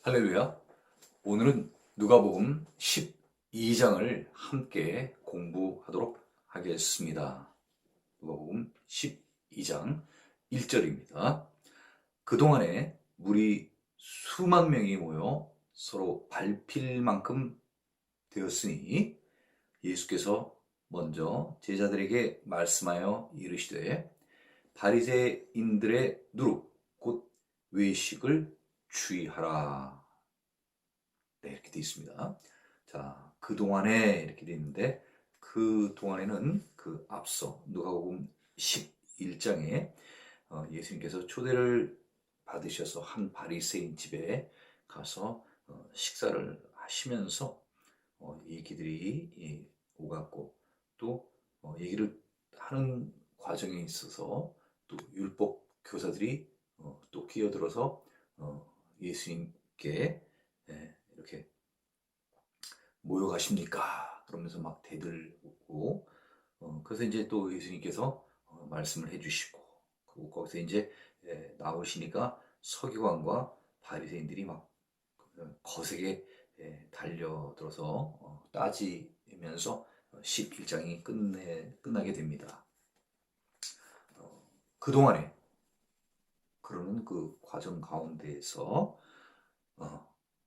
할렐루야. 오늘은 누가복음 12장을 함께 공부하도록 하겠습니다. 누가복음 12장 1절입니다. 그동안에 물이 수만 명이 모여 서로 밟힐 만큼 되었으니 예수께서 먼저 제자들에게 말씀하여 이르시되 바리새인들의 누룩 곧 외식을 주의하라. 네, 이렇게 되어 있습니다. 자, 그동안에 이렇게 되어 있는데, 그동안에는 그 앞서 누가복음 11장에 예수님께서 초대를 받으셔서 한 바리새인 집에 가서 식사를 하시면서 얘기들이 오갔고, 또 얘기를 하는 과정에 있어서 또 율법 교사들이 또 끼어들어서 예수님께 이렇게 모여가십니까? 그러면서 막 대들고, 그래서 이제 또 예수님께서 말씀을 해주시고, 그리고 거기서 이제 나오시니까 서기관과 바리새인들이 막 거세게 달려들어서 따지면서 11장이 끝나게 됩니다. 그동안에 그러는 그 과정 가운데에서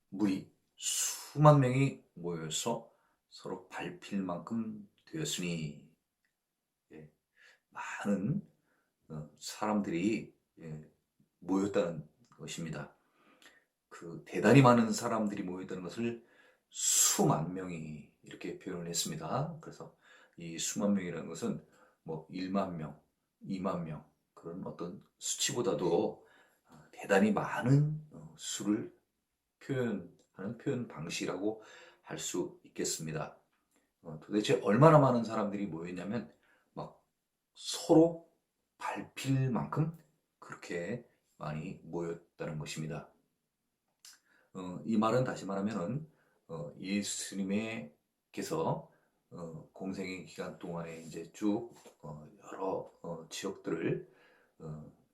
물이 수만 명이 모여서 서로 밟힐 만큼 되었으니 많은 사람들이 모였다는 것입니다. 그 대단히 많은 사람들이 모였다는 것을 수만 명이 이렇게 표현을 했습니다. 그래서 이 수만 명이라는 것은 뭐 1만 명, 2만 명 그런 어떤 수치보다도 대단히 많은 수를 표현하는 표현 방식이라고 할 수 있겠습니다. 도대체 얼마나 많은 사람들이 모였냐면 막 서로 밟힐 만큼 그렇게 많이 모였다는 것입니다. 이 말은 다시 말하면은 예수님께서 공생의 기간 동안에 이제 쭉 여러 지역들을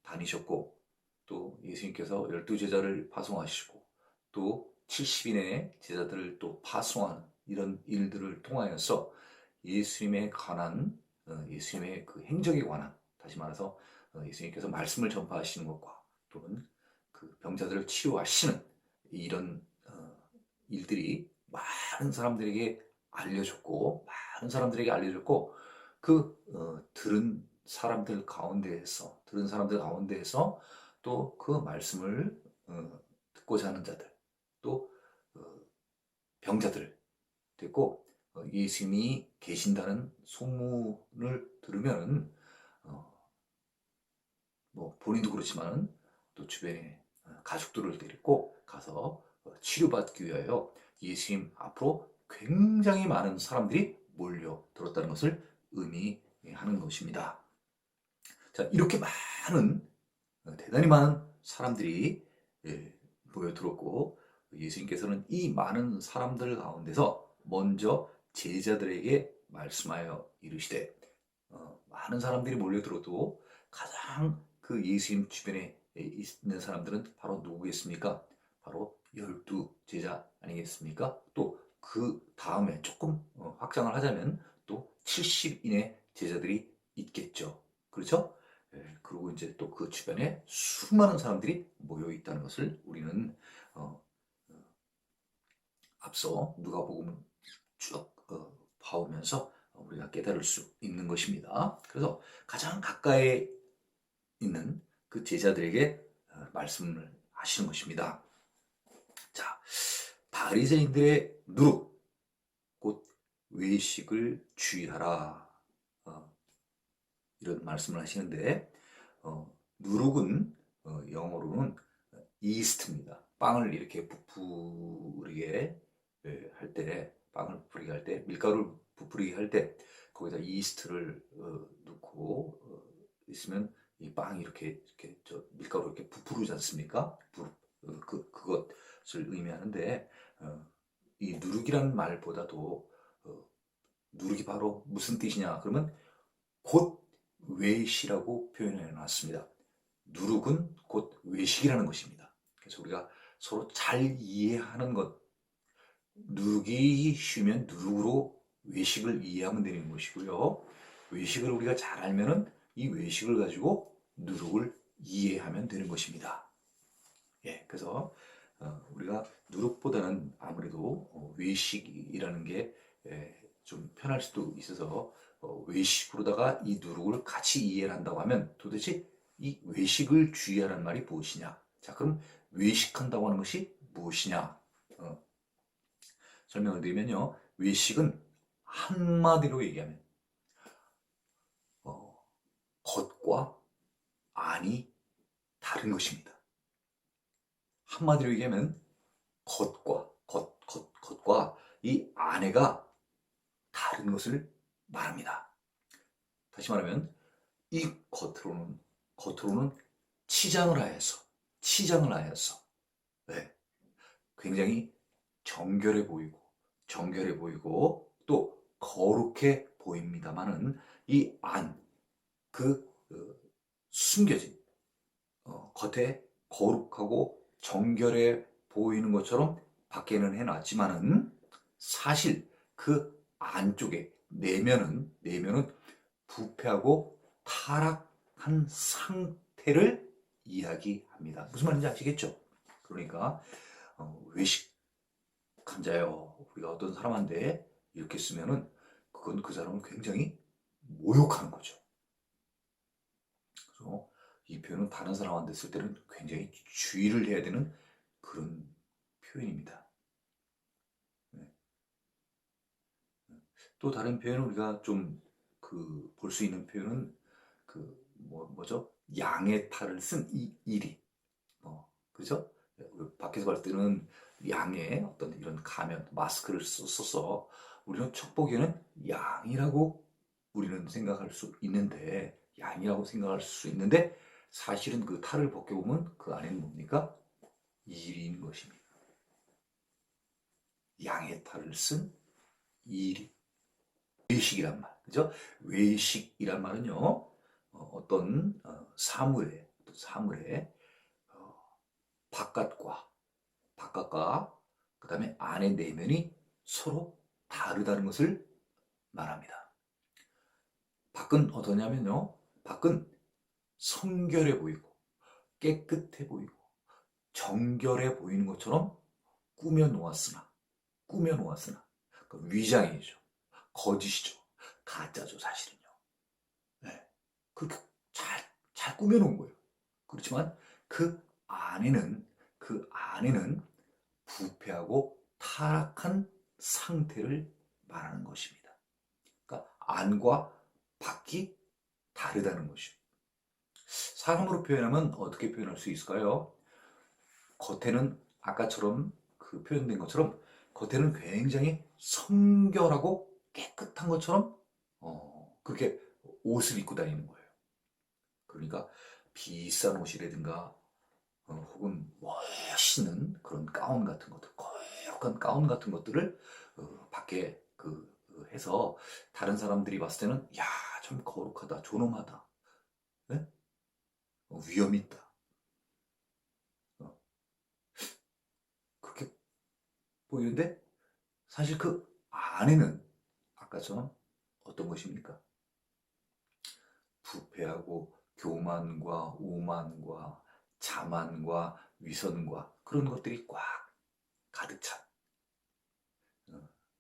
다니셨고, 또 예수님께서 12제자를 파송하시고 또 70인의 제자들을 또 파송하는 이런 일들을 통하여서 예수님에 관한 예수님의 그 행적에 관한, 다시 말해서 예수님께서 말씀을 전파하시는 것과 또는 그 병자들을 치유하시는 이런 일들이 많은 사람들에게 알려졌고 그 들은 사람들 가운데에서 또 그 말씀을 듣고자 하는 자들, 또 병자들 됐고, 예수님이 계신다는 소문을 들으면 뭐 본인도 그렇지만 또 주변에 가족들을 데리고 가서 치료받기 위하여 예수님 앞으로 굉장히 많은 사람들이 몰려들었다는 것을 의미하는 것입니다. 자, 이렇게 대단히 많은 사람들이 모여들었고, 예수님께서는 이 많은 사람들 가운데서 먼저 제자들에게 말씀하여 이르시되, 많은 사람들이 몰려들어도 가장 그 예수님 주변에 있는 사람들은 바로 누구겠습니까? 바로 12제자 아니겠습니까? 또 그 다음에 조금 확장을 하자면 또 70인의 제자들이 있겠죠. 그렇죠? 그리고 이제 또 그 주변에 수많은 사람들이 모여 있다는 것을 우리는 앞서 누가복음을 쭉 봐오면서 우리가 깨달을 수 있는 것입니다. 그래서 가장 가까이에 있는 그 제자들에게 말씀을 하시는 것입니다. 자, 바리새인들의 누룩 곧 외식을 주의하라, 이런 말씀을 하시는데, 누룩은 영어로는 이스트입니다. 빵을 이렇게 부풀게 할 때, 밀가루를 부풀리게 할 때 거기다 이스트를 넣고 있으면 이 빵이 이렇게 저 밀가루 이렇게 부풀지 않습니까? 그것을 의미하는데, 이 누룩이라는 말보다도 누룩이 바로 무슨 뜻이냐 그러면 곧 외시라고 표현해 놨습니다. 누룩은 곧 외식이라는 것입니다. 그래서 우리가 서로 잘 이해하는 것. 누르기 쉬우면 누룩으로 외식을 이해하면 되는 것이고요. 외식을 우리가 잘 알면은 이 외식을 가지고 누룩을 이해하면 되는 것입니다. 예, 그래서 우리가 누룩보다는 아무래도 외식이라는 게 좀 편할 수도 있어서 외식으로다가 이 누룩을 같이 이해를 한다고 하면 도대체 이 외식을 주의하라는 말이 무엇이냐? 자, 그럼 외식한다고 하는 것이 무엇이냐? 설명을 드리면요. 외식은 한마디로 얘기하면 겉과 안이 다른 것입니다. 한마디로 얘기하면 겉과 이 안에가 다른 것을 말합니다. 다시 말하면 이 겉으로는 치장을 하여서 네, 굉장히 정결해 보이고 또 거룩해 보입니다만은 이 안, 숨겨진 겉에 거룩하고 정결해 보이는 것처럼 밖에는 해놨지만은 사실 그 안쪽에 내면은 부패하고 타락한 상태를 이야기합니다. 무슨 말인지 아시겠죠? 그러니까 외식한 자요. 우리가 어떤 사람한테 이렇게 쓰면은 그건 그 사람을 굉장히 모욕하는 거죠. 그래서 이 표현은 다른 사람한테 쓸 때는 굉장히 주의를 해야 되는 그런 표현입니다. 또 다른 표현은 우리가 좀 볼 수 있는 표현은 뭐죠? 양의 탈을 쓴 일이 그죠? 밖에서 봤을 때는 양의 어떤 이런 가면 마스크를 써서 우리는 첫 보기에는 양이라고 우리는 생각할 수 있는데 사실은 그 탈을 벗겨보면 그 안에는 뭡니까? 일인 것입니다. 양의 탈을 쓴 일이. 외식이란 말, 그죠? 외식이란 말은요, 어떤 사물의 바깥과 그 다음에 안의 내면이 서로 다르다는 것을 말합니다. 밖은 어떠냐면요, 밖은 성결해 보이고 깨끗해 보이고 정결해 보이는 것처럼 꾸며 놓았으나 그 위장이죠. 거짓이죠. 가짜죠, 사실은요. 네. 그렇게 잘 꾸며놓은 거예요. 그렇지만 그 안에는 부패하고 타락한 상태를 말하는 것입니다. 그러니까 안과 밖이 다르다는 것이죠. 사람으로 표현하면 어떻게 표현할 수 있을까요? 겉에는 아까처럼 그 표현된 것처럼 겉에는 굉장히 성결하고 깨끗한 것처럼 그렇게 옷을 입고 다니는 거예요. 그러니까 비싼 옷이라든가 혹은 멋있는 그런 가운 같은 것들, 거룩한 가운 같은 것들을 밖에 해서 다른 사람들이 봤을 때는 야, 좀 거룩하다, 존엄하다, 네? 위험 있다. 그렇게 보이는데 사실 그 안에는 아까처럼 어떤 것입니까? 부패하고 교만과 오만과 자만과 위선과 그런 것들이 꽉 가득 찬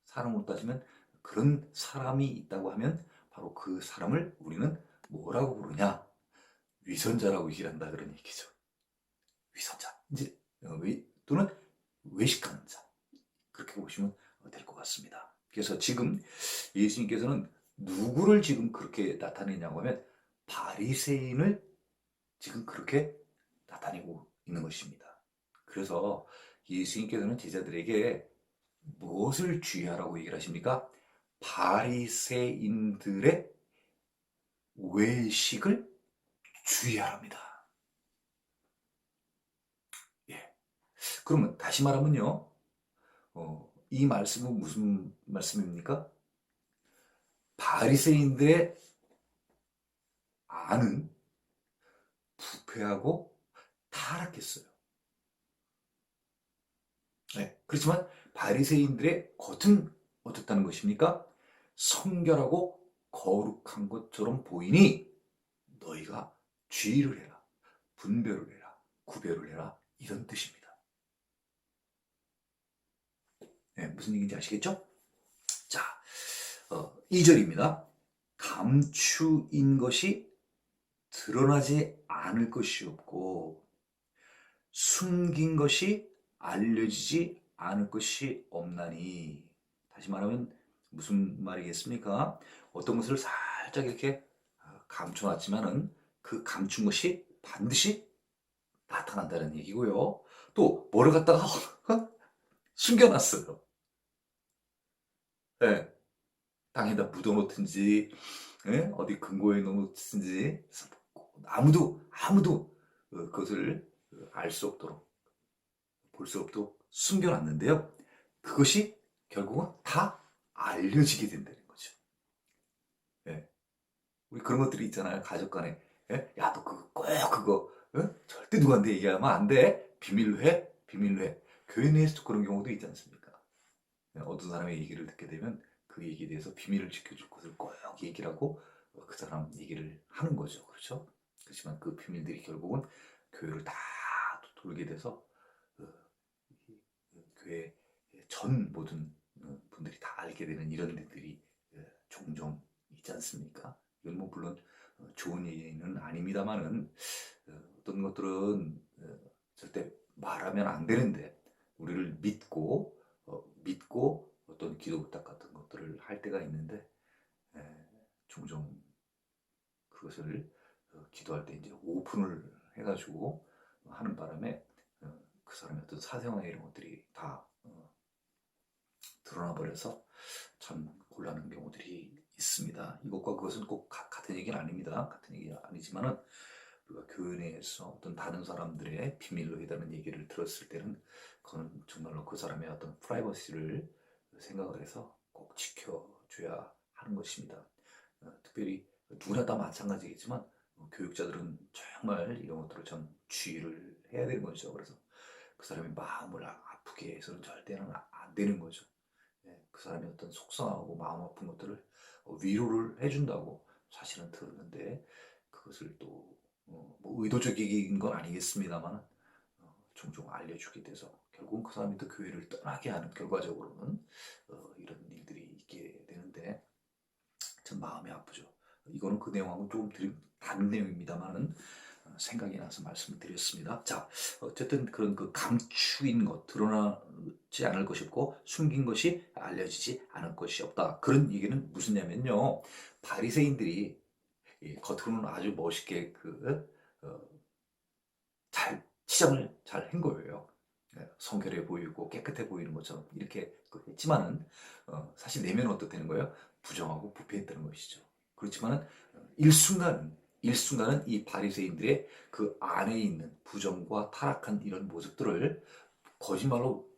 사람으로 따지면 그런 사람이 있다고 하면 바로 그 사람을 우리는 뭐라고 부르냐? 위선자라고 얘기한다 그런 얘기죠. 위선자. 이제 또는 외식하는 자. 그렇게 보시면 될 것 같습니다. 그래서 지금 예수님께서는 누구를 지금 그렇게 나타내냐고 하면 바리새인을 지금 그렇게 나타내고 있는 것입니다. 그래서 예수님께서는 제자들에게 무엇을 주의하라고 얘기를 하십니까? 바리새인들의 외식을 주의하랍니다. 예. 그러면 다시 말하면요, 이 말씀은 무슨 말씀입니까? 바리새인들의 안은 부패하고 타락했어요. 네. 그렇지만 바리새인들의 겉은 어떻다는 것입니까? 성결하고 거룩한 것처럼 보이니 너희가 주의를 해라, 분별을 해라, 구별을 해라, 이런 뜻입니다. 네, 무슨 얘기인지 아시겠죠? 자, 2절입니다. 감추인 것이 드러나지 않을 것이 없고 숨긴 것이 알려지지 않을 것이 없나니. 다시 말하면 무슨 말이겠습니까? 어떤 것을 살짝 이렇게 감춰놨지만은 그 감춘 것이 반드시 나타난다는 얘기고요. 또 뭐를 갖다가 숨겨놨어요. 네, 땅에다 묻어놓든지, 어디 금고에 넣어놓든지 아무도 그것을 알 수 없도록, 볼 수 없도록 숨겨놨는데요. 그것이 결국은 다 알려지게 된다는 거죠. 예. 우리 그런 것들이 있잖아요. 가족 간에. 예? 야, 너 그거 꼭 그거 절대 누구한테 얘기하면 안 돼. 비밀로 해. 비밀로 해. 교회 내에서도 그런 경우도 있지 않습니까? 예, 어떤 사람의 얘기를 듣게 되면 그 얘기에 대해서 비밀을 지켜줄 것을 꼭 얘기를 하고 그 사람 얘기를 하는 거죠. 그렇죠? 그렇지만 그 비밀들이 결국은 교회를 다 돌게 돼서 교회 전 모든 분들이 다 알게 되는 이런 일들이 종종 있지 않습니까? 이건 뭐 물론 좋은 얘기는 아닙니다만은 어떤 것들은 절대 말하면 안 되는데 우리를 믿고 어떤 기도 부탁 같은 것들을 할 때가 있는데 종종 그것을 기도할 때 이제 오픈을 해가지고 하는 바람에 그 사람의 어떤 사생활 이런 것들이 다 드러나 버려서 참 곤란한 경우들이 있습니다. 이것과 그것은 꼭 같은 얘기는 아닙니다. 같은 얘기가 아니지만은 우리가 교회 내에서 어떤 다른 사람들의 비밀로 해다는 얘기를 들었을 때는 그건 정말로 그 사람의 어떤 프라이버시를 생각을 해서 꼭 지켜줘야 하는 것입니다. 특별히 누구나 다 마찬가지겠지만 교육자들은 정말 이런 것들을 참 주의를 해야 되는 거죠. 그래서 그 사람의 마음을 아프게 해서는 절대는 안 되는 거죠. 그 사람의 어떤 속상하고 마음 아픈 것들을 위로를 해준다고 사실은 들었는데 그것을 또 뭐 의도적인 건 아니겠습니다만 종종 알려주게 돼서 결국은 그 사람이 또 교회를 떠나게 하는 결과적으로는 이런 일들이 있게 되는데 참 마음이 아프죠. 이거는 그 내용하고 조금 다른 내용입니다만은 생각이 나서 말씀을 드렸습니다. 자, 어쨌든 그런 그 감추인 것, 드러나지 않을 것이 없고 숨긴 것이 알려지지 않을 것이 없다. 그런 얘기는 무슨냐면요. 바리새인들이 겉으로는 아주 멋있게 잘 치장을 잘 한 거예요. 성결해 보이고 깨끗해 보이는 것처럼 이렇게 했지만은 사실 내면은 어떻다는 거예요? 부정하고 부패했다는 것이죠. 그렇지만은 일순간은 이 바리새인들의 그 안에 있는 부정과 타락한 이런 모습들을 거짓말로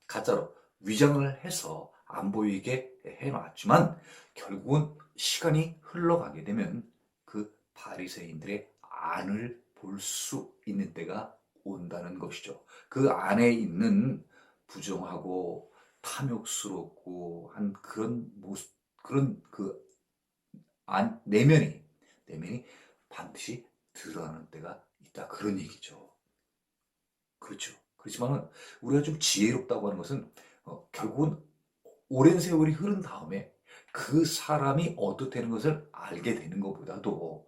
가짜로 위장을 해서 안 보이게 해놨지만 결국은 시간이 흘러가게 되면 그 바리새인들의 안을 볼 수 있는 때가 온다는 것이죠. 그 안에 있는 부정하고 탐욕스럽고 한 그런 모습, 그런 내면이 반드시 드러나는 때가 있다. 그런 얘기죠. 그렇죠. 그렇지만은 우리가 좀 지혜롭다고 하는 것은 결국은 오랜 세월이 흐른 다음에 그 사람이 어떻다는 것을 알게 되는 것보다도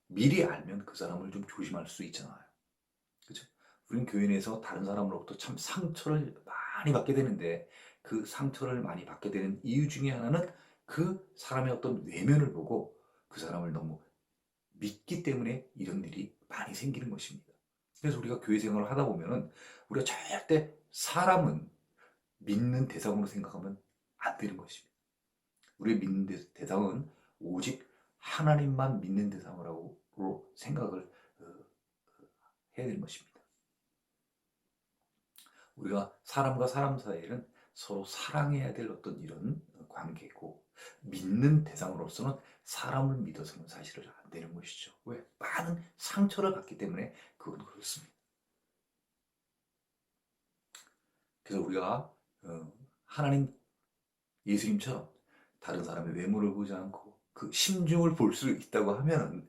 미리 알면 그 사람을 좀 조심할 수 있잖아요. 그렇죠? 우리는 교회 내에서 다른 사람으로부터 참 상처를 많이 받게 되는데 그 상처를 많이 받게 되는 이유 중에 하나는 그 사람의 어떤 외면을 보고 그 사람을 너무 믿기 때문에 이런 일이 많이 생기는 것입니다. 그래서 우리가 교회 생활을 하다 보면은 우리가 절대 사람은 믿는 대상으로 생각하면 안 되는 것입니다. 우리의 믿는 대상은 오직 하나님만 믿는 대상으로 생각을 해야 되는 것입니다. 우리가 사람과 사람 사이에는 서로 사랑해야 될 어떤 이런 관계고 믿는 대상으로서는 사람을 믿어서는 사실은 안 되는 것이죠. 왜? 많은 상처를 받기 때문에 그건 그렇습니다. 그래서 우리가 하나님 예수님처럼 다른 사람의 외모를 보지 않고 그 심중을 볼 수 있다고 하면은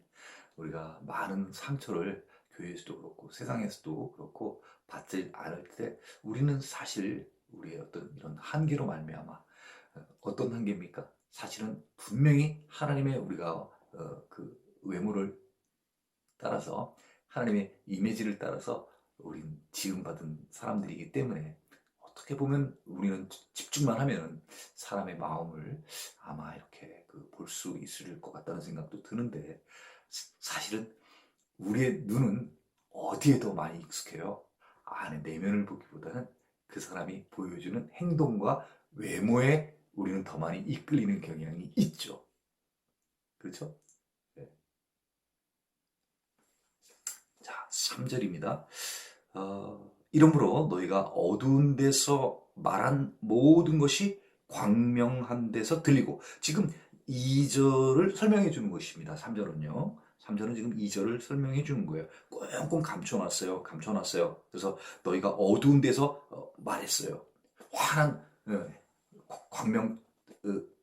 우리가 많은 상처를 교회에서도 그렇고 세상에서도 그렇고 받지 않을 때 우리는 사실 우리의 어떤 이런 한계로 말미암아 어떤 한계입니까? 사실은 분명히 하나님의 우리가 그 외모를 따라서 하나님의 이미지를 따라서 우린 지음받은 사람들이기 때문에 어떻게 보면 우리는 집중만 하면 사람의 마음을 아마 이렇게 볼 수 있을 것 같다는 생각도 드는데 사실은 우리의 눈은 어디에 더 많이 익숙해요? 안에 내면을 보기보다는 그 사람이 보여주는 행동과 외모에 우리는 더 많이 이끌리는 경향이 있죠. 그렇죠? 네. 자, 3절입니다. 이러므로 너희가 어두운 데서 말한 모든 것이 광명한 데서 들리고 지금 2절을 설명해 주는 것입니다. 3절은요. 3절은 지금 2절을 설명해 주는 거예요. 꽁꽁 감춰놨어요. 감춰놨어요. 그래서 너희가 어두운 데서 말했어요. 환한 광명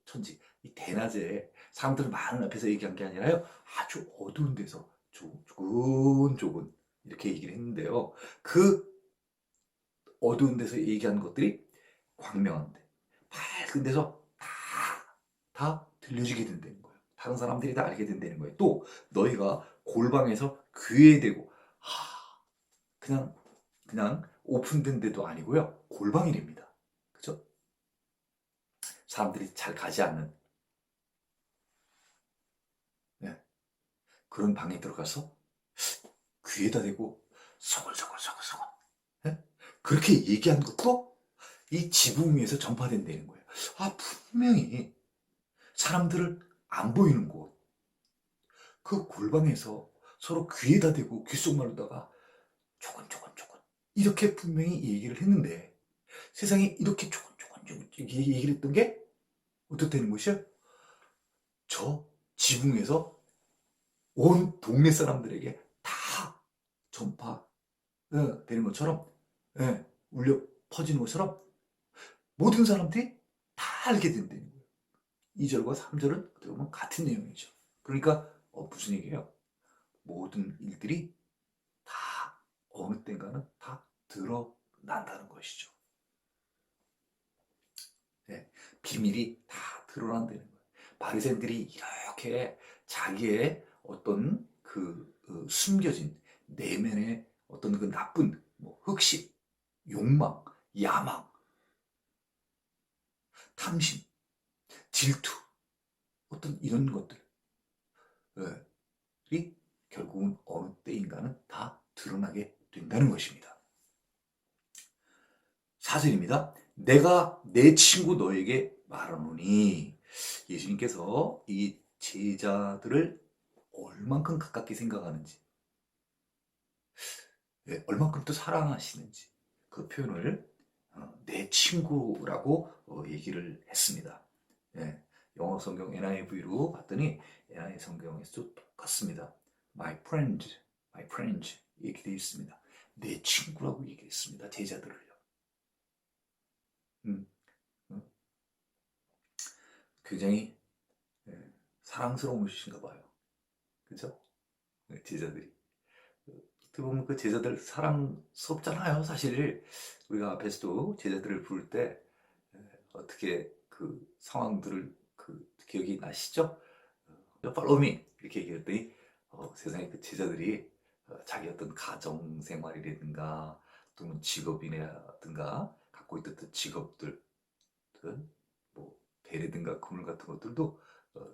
천지. 이 대낮에 사람들 많은 앞에서 얘기한 게 아니라요. 아주 어두운 데서 조근조근 이렇게 얘기를 했는데요. 그 어두운 데서 얘기한 것들이 광명한데 밝은 데서 다 들려지게 된다는 거예요. 다른 사람들이 다 알게 된다는 거예요. 또 너희가 골방에서 귀에 대고 그냥 오픈된 데도 아니고요. 골방이랍니다. 그죠? 사람들이 잘 가지 않는 네. 그런 방에 들어가서 귀에다 대고 서글서글서글서글 네? 그렇게 얘기한 것도 이 지붕 위에서 전파된다는 거예요. 분명히 사람들을 안 보이는 곳, 그 골방에서 서로 귀에다 대고 귓속말로다가 조곤조곤조곤 이렇게 분명히 얘기를 했는데 세상에 이렇게 조곤조곤조곤 얘기를 했던 게 어떻게 되는 것이요? 저 지붕에서 온 동네 사람들에게 다 전파되는 것처럼 울려 퍼지는 것처럼 모든 사람들이 다 알게 된다는 거예요. 2절과 3절은 어떻게 보면 같은 내용이죠. 그러니까 무슨 얘기예요? 모든 일들이 다 어느 때인가는 다 드러난다는 것이죠. 네, 비밀이 다 드러난다는 거예요. 바리새인들이 이렇게 자기의 어떤 숨겨진 내면의 어떤 그 나쁜 흑심, 욕망, 야망, 탐심, 질투 어떤 이런 것들이 결국은 어느 때인가는 다 드러나게 된다는 것입니다. 4절입니다. 내가 내 친구 너에게 말하노니 예수님께서 이 제자들을 얼만큼 가깝게 생각하는지 얼만큼 또 사랑하시는지 그 표현을 내 친구라고 얘기를 했습니다. 영어 성경 NIV로 봤더니 NIV 성경에서도 똑같습니다. My friend, my friends 이렇게 되어 있습니다. 내 친구라고 얘기했습니다. 제자들을요. 음, 음. 굉장히 사랑스러우신가 봐요. 그죠? 제자들이. 어떻게 보면 그 제자들 사랑스럽잖아요. 사실 우리가 앞에서도 제자들을 부를 때 어떻게 그 상황들을 기억이 나시죠? Follow me 이렇게 얘기했더니 세상에 그 제자들이 자기 어떤 가정 생활이라든가 또는 직업이라든가 갖고 있던 직업들 뭐 배라든가 그물 같은 것들도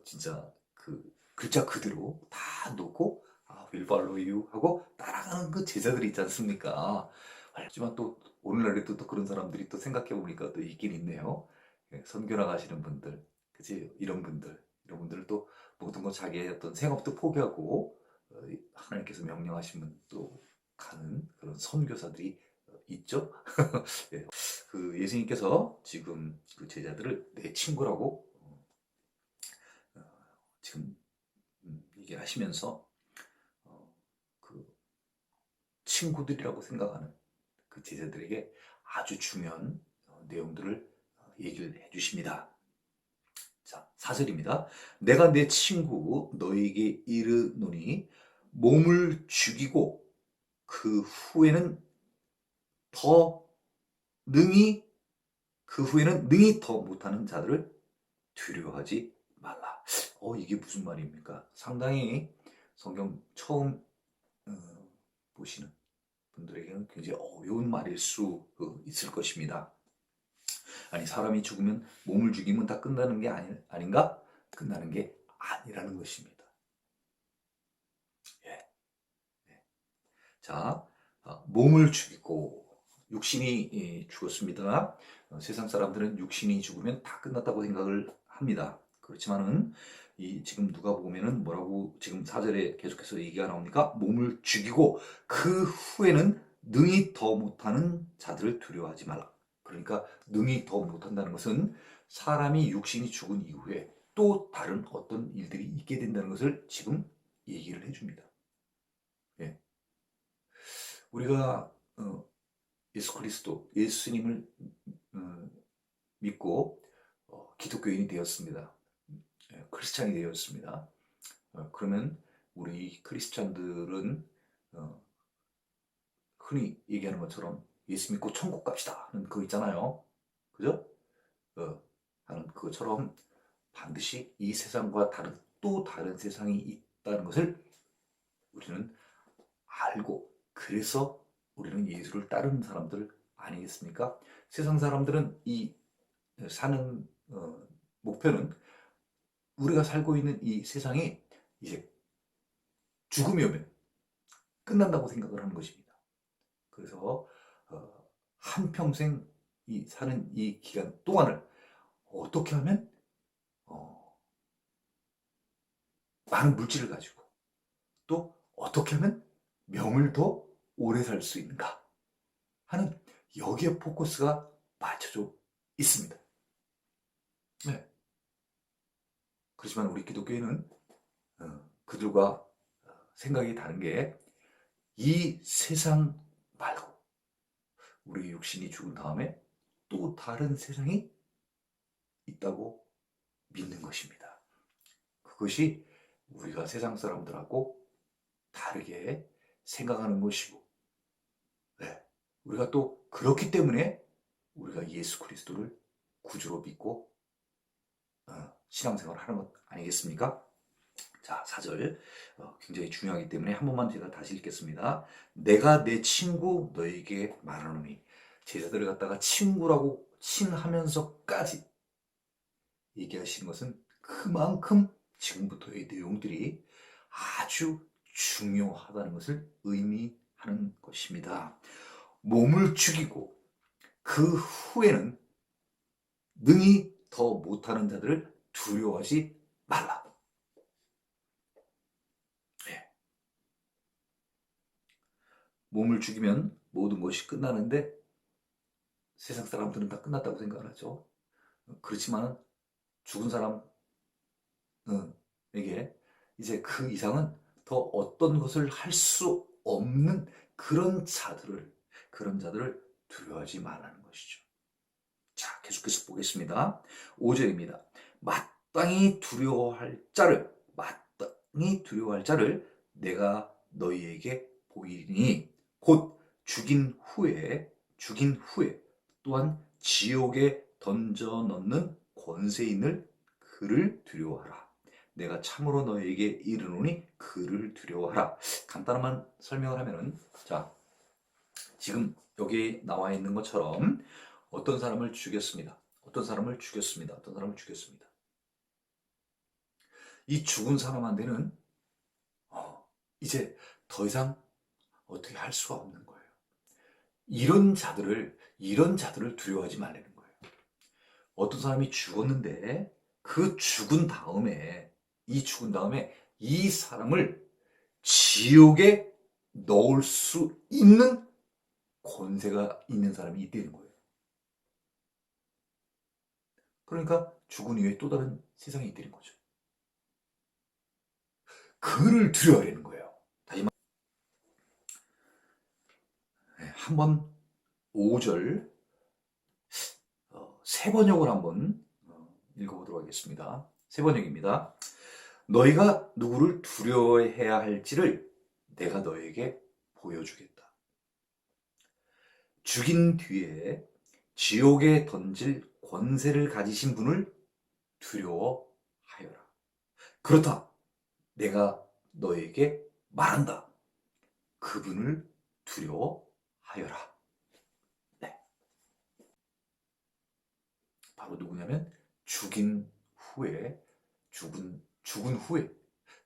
진짜 그 글자 그대로 다 놓고 will follow you 하고 따라가는 그 제자들이 있지 않습니까? 하지만 또 오늘날에도 또 그런 사람들이 또 생각해 보니까 또 있긴 있네요. 선교 나가시는 분들, 그치? 이런 분들 또 모든 거 자기의 어떤 생업도 포기하고 하나님께서 명령하시면 또 가는 그런 선교사들이 있죠. 예. 그 예수님께서 지금 그 제자들을 내 친구라고 지금 얘기하시면서 그 친구들이라고 생각하는 그 그 제자들에게 아주 중요한 내용들을 얘기를 해주십니다. 자, 4절입니다. 내가 내 친구 너에게 이르노니 몸을 죽이고 그 후에는 더 능히 더 못하는 자들을 두려워하지 말라. 이게 무슨 말입니까? 상당히 성경 처음 보시는 분들에게는 굉장히 어려운 말일 수 있을 것입니다. 아니, 사람이 죽으면 몸을 죽이면 다 끝나는 게 아닌가? 끝나는 게 아니라는 것입니다. 예. 예. 자, 몸을 죽이고 육신이 죽었습니다. 세상 사람들은 육신이 죽으면 다 끝났다고 생각을 합니다. 그렇지만은 지금 누가복음에는 뭐라고 지금 4절에 계속해서 얘기가 나옵니까? 몸을 죽이고 그 후에는 능히 더 못하는 자들을 두려워하지 말라. 그러니까 능히 더 못한다는 것은 사람이 육신이 죽은 이후에 또 다른 어떤 일들이 있게 된다는 것을 지금 얘기를 해줍니다. 예. 우리가 예수 그리스도, 예수님을 믿고 기독교인이 되었습니다. 크리스찬이 되었습니다. 그러면 우리 크리스찬들은 흔히 얘기하는 것처럼 예수 믿고 천국 갑시다 하는 그거 있잖아요. 그죠? 하는 그것처럼 반드시 이 세상과 또 다른 세상이 있다는 것을 우리는 알고, 그래서 우리는 예수를 따르는 사람들 아니겠습니까? 세상 사람들은 이 사는 목표는 우리가 살고 있는 이 세상이 이제 죽음이 오면 끝난다고 생각을 하는 것입니다. 그래서 한평생 사는 이 기간 동안을 어떻게 하면 많은 물질을 가지고 또 어떻게 하면 명을 더 오래 살 수 있는가 하는 여기에 포커스가 맞춰져 있습니다. 네. 그렇지만 우리 기독교인은 그들과 생각이 다른 게 이 세상 말고 우리 육신이 죽은 다음에 또 다른 세상이 있다고 믿는 것입니다. 그것이 우리가 세상 사람들하고 다르게 생각하는 것이고, 네. 우리가 또 그렇기 때문에 우리가 예수 그리스도를 구주로 믿고 신앙생활을 하는 것 아니겠습니까? 자, 4절 굉장히 중요하기 때문에 한 번만 제가 다시 읽겠습니다. 내가 내 친구 너에게 말하노니, 제자들을 갖다가 친구라고 칭하면서까지 얘기하시는 것은 그만큼 지금부터의 내용들이 아주 중요하다는 것을 의미하는 것입니다. 몸을 죽이고 그 후에는 능히 더 못하는 자들을 두려워하지 말라. 네. 몸을 죽이면 모든 것이 끝나는데 세상 사람들은 다 끝났다고 생각을 하죠. 그렇지만 죽은 사람에게 이제 그 이상은 더 어떤 것을 할 수 없는 그런 자들을 두려워하지 말라는 것이죠. 자, 계속해서 보겠습니다. 5절입니다. 마땅히 두려워할 자를 내가 너희에게 보이니 곧 죽인 후에 또한 지옥에 던져 넣는 권세인을 그를 두려워하라. 내가 참으로 너희에게 이르노니 그를 두려워하라. 간단한 설명을 하면은, 자, 지금 여기 나와 있는 것처럼 어떤 사람을 죽였습니다. 이 죽은 사람한테는 이제 더 이상 어떻게 할 수가 없는 거예요. 이런 자들을 두려워하지 말라는 거예요. 어떤 사람이 죽었는데 그 죽은 다음에 이 사람을 지옥에 넣을 수 있는 권세가 있는 사람이 있다는 거예요. 그러니까 죽은 이후에 또 다른 세상이 있다는 거죠. 그를 두려워하는 거예요. 다시 한번 5절 세 번역을 한번 읽어보도록 하겠습니다. 세 번역입니다. 너희가 누구를 두려워해야 할지를 내가 너에게 보여주겠다. 죽인 뒤에 지옥에 던질 권세를 가지신 분을 두려워하여라. 그렇다. 내가 너에게 말한다. 그분을 두려워하여라. 네. 바로 누구냐면 죽은 후에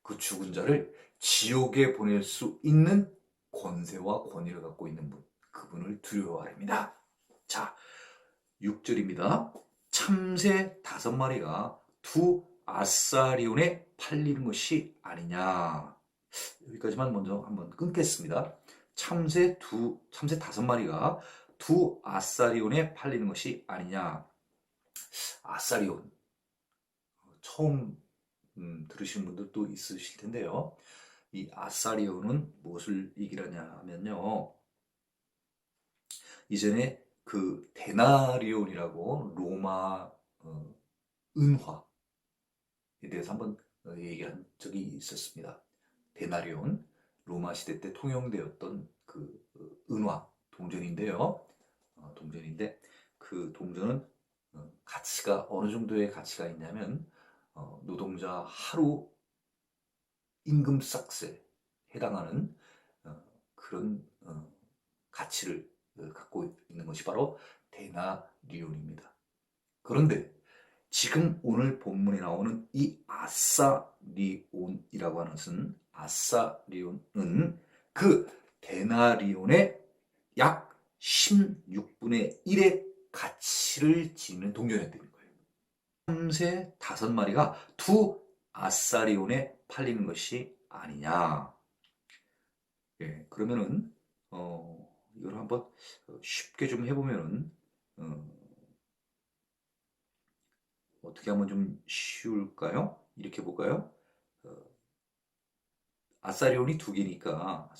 그 죽은 자를 지옥에 보낼 수 있는 권세와 권위를 갖고 있는 분, 그분을 두려워하랍니다. 자, 6절입니다. 참새 5마리가 두 아사리온에 팔리는 것이 아니냐. 여기까지만 먼저 한번 끊겠습니다. 참새 5마리가 두 아사리온에 팔리는 것이 아니냐. 아사리온. 처음 들으시는 분들도 있으실 텐데요. 이 아사리온은 무엇을 얘기하냐 하면요. 이전에 그 데나리온이라고 로마 은화에 대해서 한번 얘기한 적이 있었습니다. 데나리온, 로마 시대 때 통용되었던 그 은화, 동전인데요. 동전인데 그 동전은 가치가 어느 정도의 가치가 있냐면 노동자 하루 임금싹스에 해당하는 그런 가치를 갖고 있는 것이 바로 데나리온입니다. 그런데 지금 오늘 본문에 나오는 이 아사리온이라고 하는 것은 아사리온은 그 데나리온의 약 16분의 1의 가치를 지니는 동전이었다는 거예요. 참새 5마리가 두 아사리온에 팔리는 것이 아니냐. 예, 그러면은 이걸 한번 쉽게 좀 해보면은 어떻게 하면 좀 쉬울까요? 이렇게 볼까요? 아사리온이 두 개니까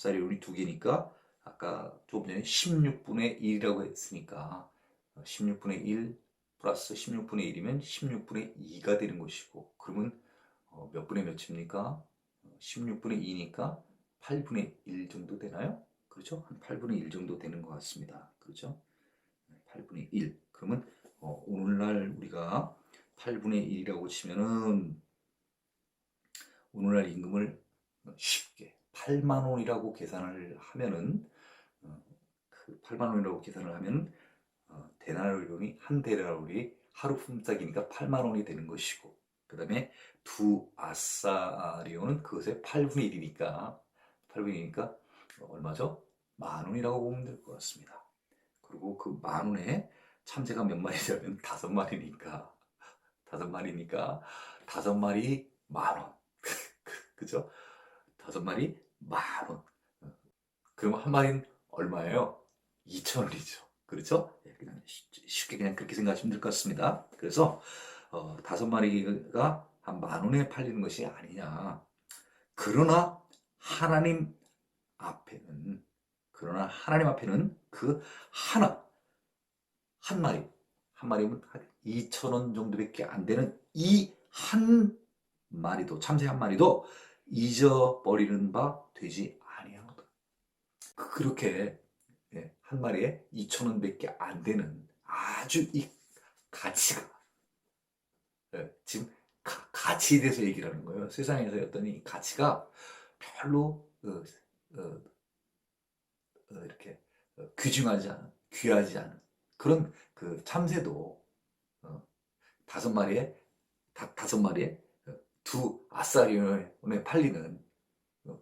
아까 조금 전에 16분의 1이라고 했으니까 16분의 1 플러스 16분의 1이면 16분의 2가 되는 것이고, 그러면 몇 분의 몇입니까? 16분의 2니까 8분의 1 정도 되나요? 그렇죠? 한 8분의 1 정도 되는 것 같습니다. 그렇죠? 8분의 1. 그러면 오늘날 우리가 8분의 1이라고 치면은 오늘날 임금을 쉽게 8만 원이라고 계산을 하면은 그 8만 원이라고 계산을 하면 데나리온이 한 데나리온이 하루 품삯이니까 8만 원이 되는 것이고, 그 다음에 두 아사리온은 그것의 8분의 1이니까 얼마죠? 만 원이라고 보면 될 것 같습니다. 그리고 그 만 원에 참새가 몇 마리냐면 5마리니까 5마리 만 원. 그죠? 5마리 만 원. 그럼 한 마리는 얼마예요? 2,000원이죠. 그렇죠? 그냥 쉽게 그냥 그렇게 생각하시면 될 것 같습니다. 그래서 5마리가 한 만 원에 팔리는 것이 아니냐. 그러나 하나님 앞에는 그 한 마리면 2,000원 정도밖에 안 되는 이 한 마리도, 참새 한 마리도 잊어버리는 바 되지 아니하노라. 그렇게 한 마리에 2,000원밖에 안 되는 아주 이 가치가, 지금 가치에 대해서 얘기를 하는 거예요. 세상에서 어떤 이 가치가 별로 이렇게 귀중하지 않은, 귀하지 않은 그런 그 참새도 5마리에 다섯 마리에 두 아사리온에 팔리는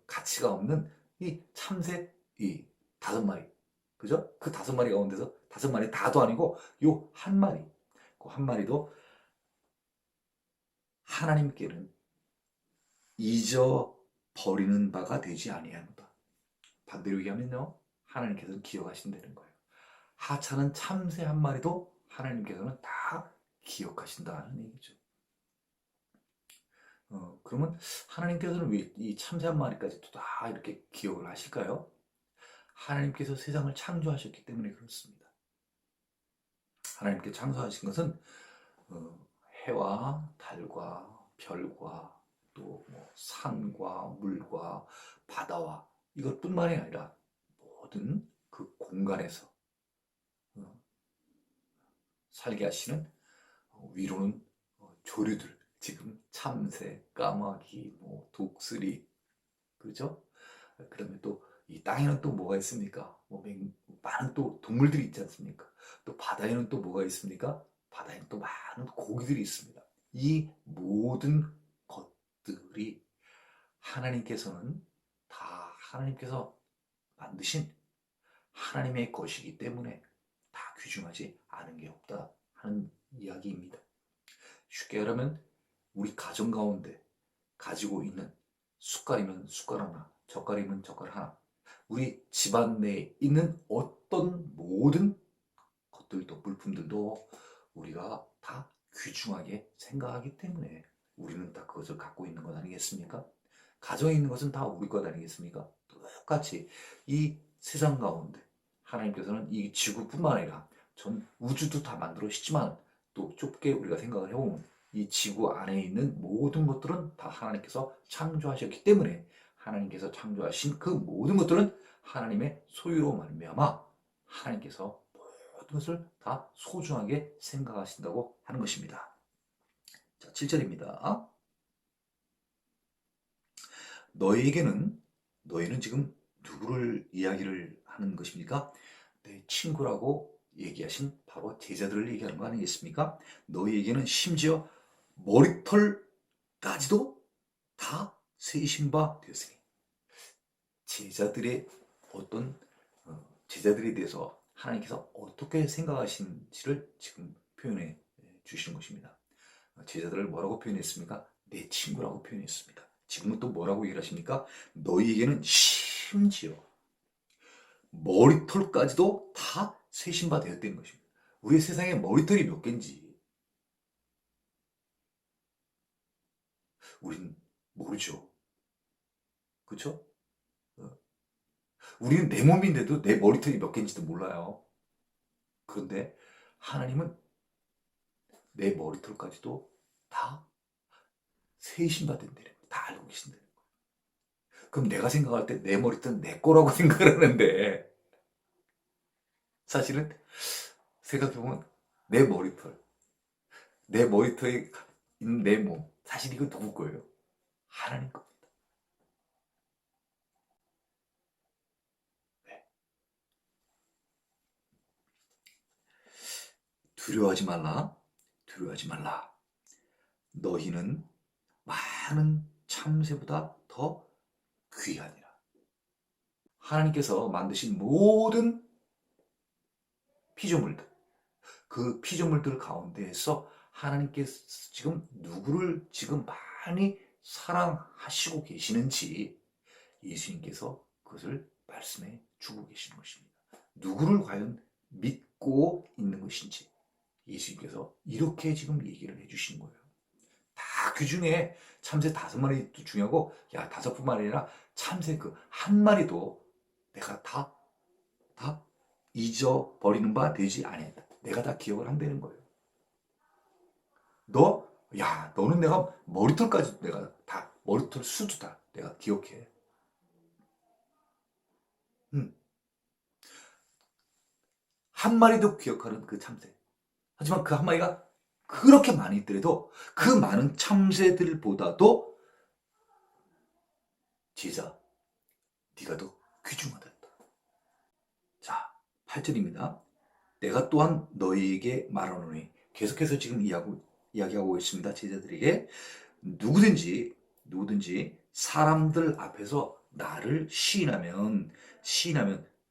가치가 없는 이 참새 이 5마리, 그죠? 그 5마리 가운데서 5마리 다도 아니고 요 한 마리, 그 한 마리도 하나님께는 잊어버리는 바가 되지 아니하노라. 반대로 얘기하면요, 하나님께서는 기억하신다는 거예요. 하찮은 참새 한 마리도 하나님께서는 다 기억하신다는 얘기죠. 그러면 하나님께서는 왜 이 참새 한 마리까지도 다 이렇게 기억을 하실까요? 하나님께서 세상을 창조하셨기 때문에 그렇습니다. 하나님께 창조하신 것은 해와 달과 별과 또 뭐 산과 물과 바다와 이것뿐만이 아니라 모든 그 공간에서 어, 살게 하시는 위로는 조류들, 지금 참새, 까마귀, 뭐 독수리, 그렇죠? 그다음에 또 이 땅에는 또 뭐가 있습니까? 많은 또 동물들이 있지 않습니까? 또 바다에는 또 뭐가 있습니까? 바다에는 또 많은 고기들이 있습니다. 이 모든 것들이 하나님께서는 다 하나님께서 만드신 하나님의 것이기 때문에 다 귀중하지 않은 게 없다 하는 이야기입니다. 쉽게 말하면 우리 가정 가운데 가지고 있는 숟갈이면 숟갈 하나, 젓갈이면 젓갈 하나, 우리 집안 내에 있는 어떤 모든 것들도, 물품들도 우리가 다 귀중하게 생각하기 때문에 우리는 다 그것을 갖고 있는 것 아니겠습니까? 가정에 있는 것은 다 우리 것 아니겠습니까? 똑같이 이 세상 가운데 하나님께서는 이 지구뿐만 아니라 전 우주도 다 만들어주시지만 또 좁게 우리가 생각을 해보면 이 지구 안에 있는 모든 것들은 다 하나님께서 창조하셨기 때문에 하나님께서 창조하신 그 모든 것들은 하나님의 소유로 말미암아 하나님께서 모든 것을 다 소중하게 생각하신다고 하는 것입니다. 자, 7절입니다. 너희는 지금 누구를 이야기를 하는 것입니까? 내 친구라고 얘기하신 바로 제자들을 얘기하는 거 아니겠습니까? 너희에게는 심지어 머리털까지도 다 세신 바 되었으니 제자들의 어떤 제자들에 대해서 하나님께서 어떻게 생각하신지를 지금 표현해 주시는 것입니다. 제자들을 뭐라고 표현했습니까? 내 친구라고 표현했습니다. 지금은 또 뭐라고 얘기를 하십니까? 너희에게는 심지어 머리털까지도 다 세신 바 되었다는 것입니다. 우리 세상에 머리털이 몇 개인지 우리는 모르죠. 그렇죠? 우리는 내 몸인데도 내 머리털이 몇 개인지도 몰라요. 그런데 하나님은 내 머리털까지도 다 세신 바 된다는 거예요. 다 알고 계신다는 거예요. 그럼 내가 생각할 때 내 머리털은 내 거라고 생각을 하는데 사실은 생각해보면 내 머리털에 있는 내 몸, 사실 이거 누구 거예요? 하나님 겁니다. 네. 두려워하지 말라. 두려워하지 말라. 너희는 많은 참새보다 더 귀하니라. 하나님께서 만드신 모든 피조물들, 그 피조물들 가운데에서 하나님께서 지금 누구를 지금 많이 사랑하시고 계시는지 예수님께서 그것을 말씀해 주고 계시는 것입니다. 누구를 과연 믿고 있는 것인지 예수님께서 이렇게 지금 얘기를 해주시는 거예요. 다 그 중에 참새 5마리도 중요하고, 야, 5뿐만 아니라 참새 그 한 마리도 내가 다 잊어버리는 바 되지 아니한다. 내가 다 기억을 한다는 거예요. 너는 내가 머리털까지 내가 다, 머리털 수도 다 내가 기억해. 한 마리도 기억하는 그 참새. 하지만 그 한 마리가 그렇게 많이 있더라도 그 많은 참새들보다도 제자, 네가 더 귀중하다. 자, 8절입니다. 내가 또한 너희에게 말하노니, 계속해서 지금 이야기하고 있습니다. 제자들에게 누구든지 사람들 앞에서 나를 시인하면,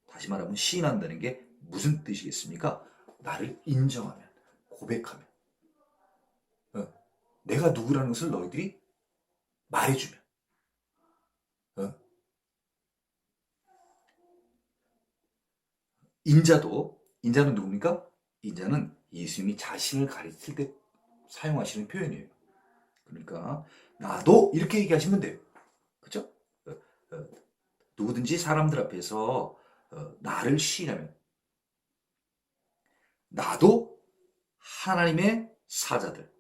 다시 말하면 시인한다는 게 무슨 뜻이겠습니까? 나를 인정하면, 고백하면, 내가 누구라는 것을 너희들이 말해주면, 인자는 누굽니까? 인자는 예수님이 자신을 가르칠 때 사용하시는 표현이에요. 그러니까 나도 이렇게 얘기하시면 돼요. 그렇죠? 누구든지 사람들 앞에서 나를 시인하면 나도 하나님의 사자들.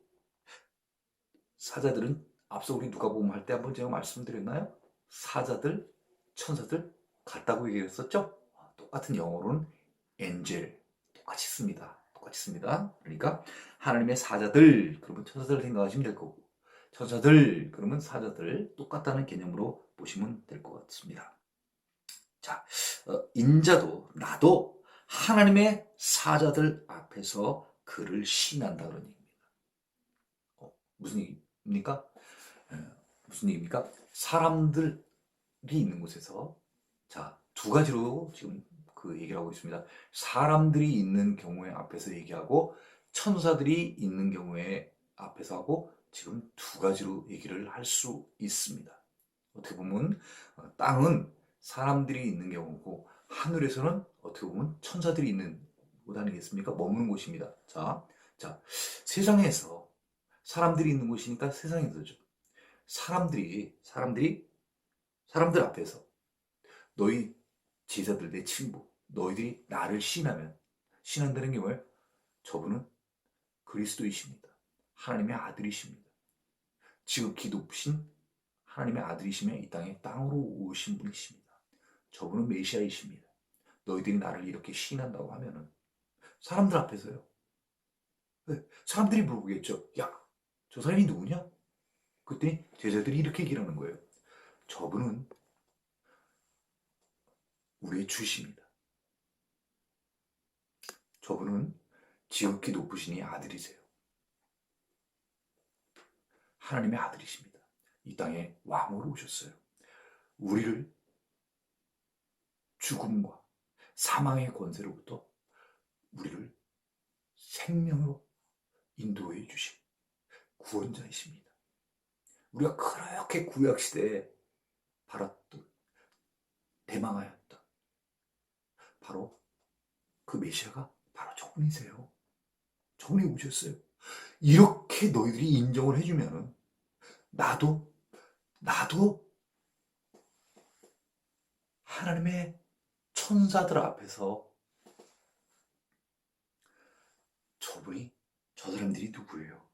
사자들은 앞서 우리 누가복음 할 때 한번 제가 말씀드렸나요? 사자들, 천사들 같다고 얘기했었죠? 똑같은 영어로는 엔젤 똑같이 씁니다. 똑같이 씁니다. 그러니까 하나님의 사자들 그러면 천사들 생각하시면 될 거고, 천사들 그러면 사자들 똑같다는 개념으로 보시면 될 것 같습니다. 자, 인자도 나도 하나님의 사자들 앞에서 그를 시인한다 그런 얘기입니다. 무슨 얘기입니까? 무슨 얘기입니까? 사람들이 있는 곳에서, 자, 두 가지로 지금 그 얘기를 하고 있습니다. 사람들이 있는 경우에 앞에서 얘기하고 천사들이 있는 경우에 앞에서 하고, 지금 두 가지로 얘기를 할 수 있습니다. 어떻게 보면 땅은 사람들이 있는 경우고 하늘에서는 어떻게 보면 천사들이 있는 곳 아니겠습니까? 머무는 곳입니다. 자, 세상에서 사람들이 있는 곳이니까 세상에서죠. 사람들 앞에서 너희 제자들, 내 친구, 너희들이 나를 신한다는 게 뭐예요? 저분은 그리스도이십니다. 하나님의 아들이십니다. 지극히 높으신 하나님의 아들이시며 이 땅으로 오신 분이십니다. 저분은 메시아이십니다. 너희들이 나를 이렇게 시인한다고 하면은 사람들 앞에서요. 사람들이 물어보겠죠. 야, 저 사람이 누구냐? 그랬더니 제자들이 이렇게 얘기를 하는 거예요. 저분은 우리의 주십니다. 저분은 지극히 높으시니 아들이세요. 하나님의 아들이십니다. 이 땅에 왕으로 오셨어요. 우리를 죽음과 사망의 권세로부터 우리를 생명으로 인도해 주신 구원자이십니다. 우리가 그렇게 구약시대에 바랐던, 대망하였던 바로 그 메시아가 바로 저분이세요. 저분이 오셨어요. 이렇게 너희들이 인정을 해주면은 나도 하나님의 천사들 앞에서 저 사람들이 누구예요?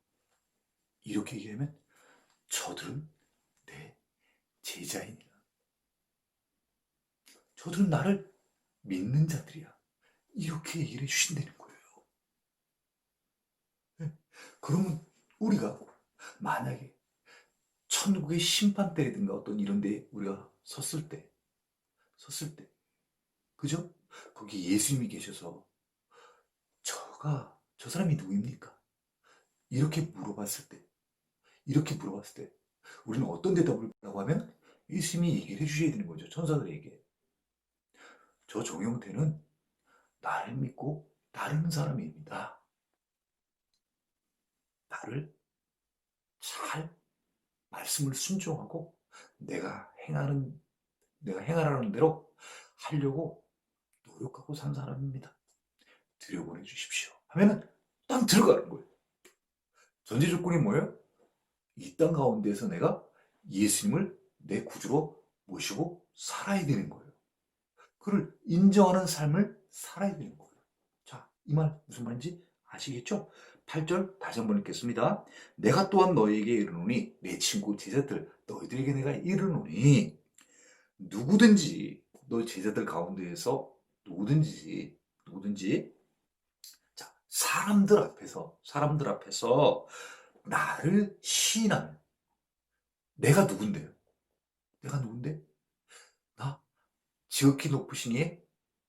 이렇게 얘기하면 저들은 내 제자이니라. 저들은 나를 믿는 자들이야. 이렇게 얘기를 해주신다는 거예요. 그러면 우리가 만약에 천국의 심판대라든가 어떤 이런 데 우리가 섰을 때, 그죠? 거기 예수님이 계셔서 저 사람이 누구입니까? 이렇게 물어봤을 때 우리는 어떤 대답을 하고 하면 예수님이 얘기를 해주셔야 되는 거죠. 천사들에게. 저 정형태는 나를 믿고 따르는 사람입니다. 나를 잘 말씀을 순종하고 내가 행하라는 대로 하려고 노력하고 산 사람입니다. 들여보내 주십시오. 하면은 딱 들어가는 거예요. 전제 조건이 뭐예요? 이 땅 가운데에서 내가 예수님을 내 구주로 모시고 살아야 되는 거예요. 그를 인정하는 삶을 살아야 되는 거예요. 자, 이 말 무슨 말인지 아시겠죠? 8절 다시 한번 읽겠습니다. 내가 또한 너희에게 이르노니, 내 친구 제자들 너희들에게 내가 이르노니, 누구든지 너희 제자들 가운데에서 누구든지 자, 사람들 앞에서 나를 시인하는, 내가 누군데요? 나 지극히 높으신 이의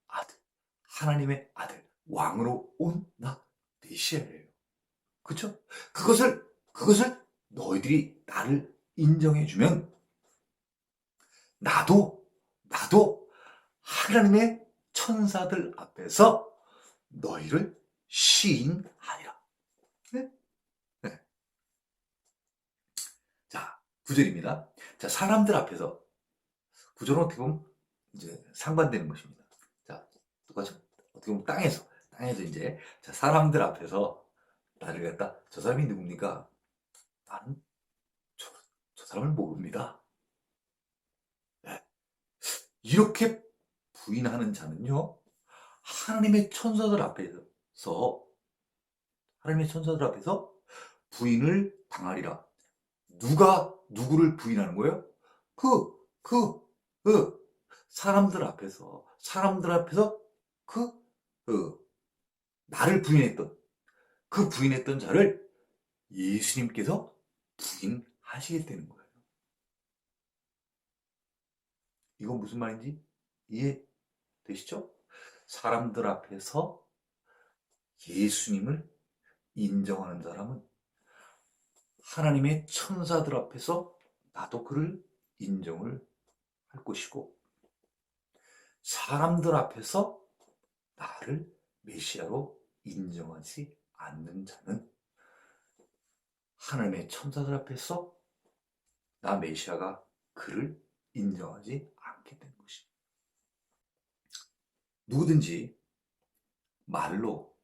아들, 하나님의 아들, 왕으로 온 나 메시아예요. 그쵸? 그것을 너희들이 나를 인정해주면 나도 하나님의 천사들 앞에서 너희를 시인하리라. 네? 네. 자, 9절입니다. 자, 사람들 앞에서, 구절은 어떻게 보면 이제 상반되는 것입니다. 자, 똑같죠? 어떻게 보면 땅에서 이제, 자, 사람들 앞에서 나를 갖다, 저 사람이 누굽니까? 나는 저 사람을 모릅니다. 네. 이렇게 부인하는 자는요, 하나님의 천사들 앞에서 하나님의 천사들 앞에서 부인을 당하리라. 누가 누구를 부인하는 거예요? 그 사람들 앞에서 그, 나를 부인했던 자를 예수님께서 부인하시겠다는 거예요. 이건 무슨 말인지 이해되시죠? 사람들 앞에서 예수님을 인정하는 사람은 하나님의 천사들 앞에서 나도 그를 인정을 할 것이고, 사람들 앞에서 나를 메시아로 인정하지 않는 자는 하나님의 천사들 앞에서 나 메시아가 그를 인정하지 않게 된 것입니다. 누구든지 말로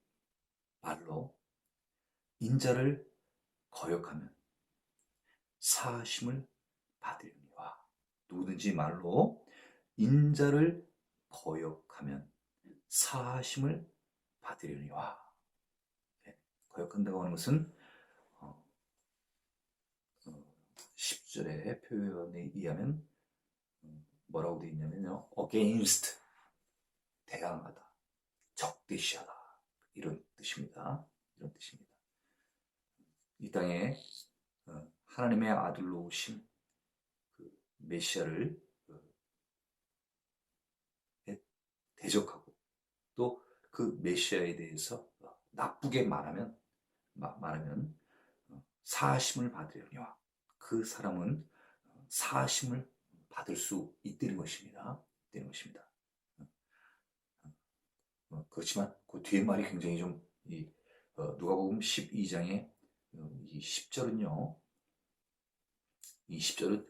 인자를 거역하면 사하심을 받으려니와. 누구든지 말로 인자를 거역하면 사하심을 받으려니와. 거역한다고 하는 것은 10절의 표현에 의하면 뭐라고 되어 있냐면요, against, 대항하다, 적대시하다, 이런 뜻입니다. 이 땅에 하나님의 아들로 오신 그 메시아를 대적하고 또 그 메시아에 대해서 나쁘게 말하면 사하심을 받으려니와. 그 사람은 사하심을 받을 수 있다는 것입니다. 그렇지만 그 뒤에 말이 굉장히 좀 누가복음 12장의 이 10절은요. 이 10절은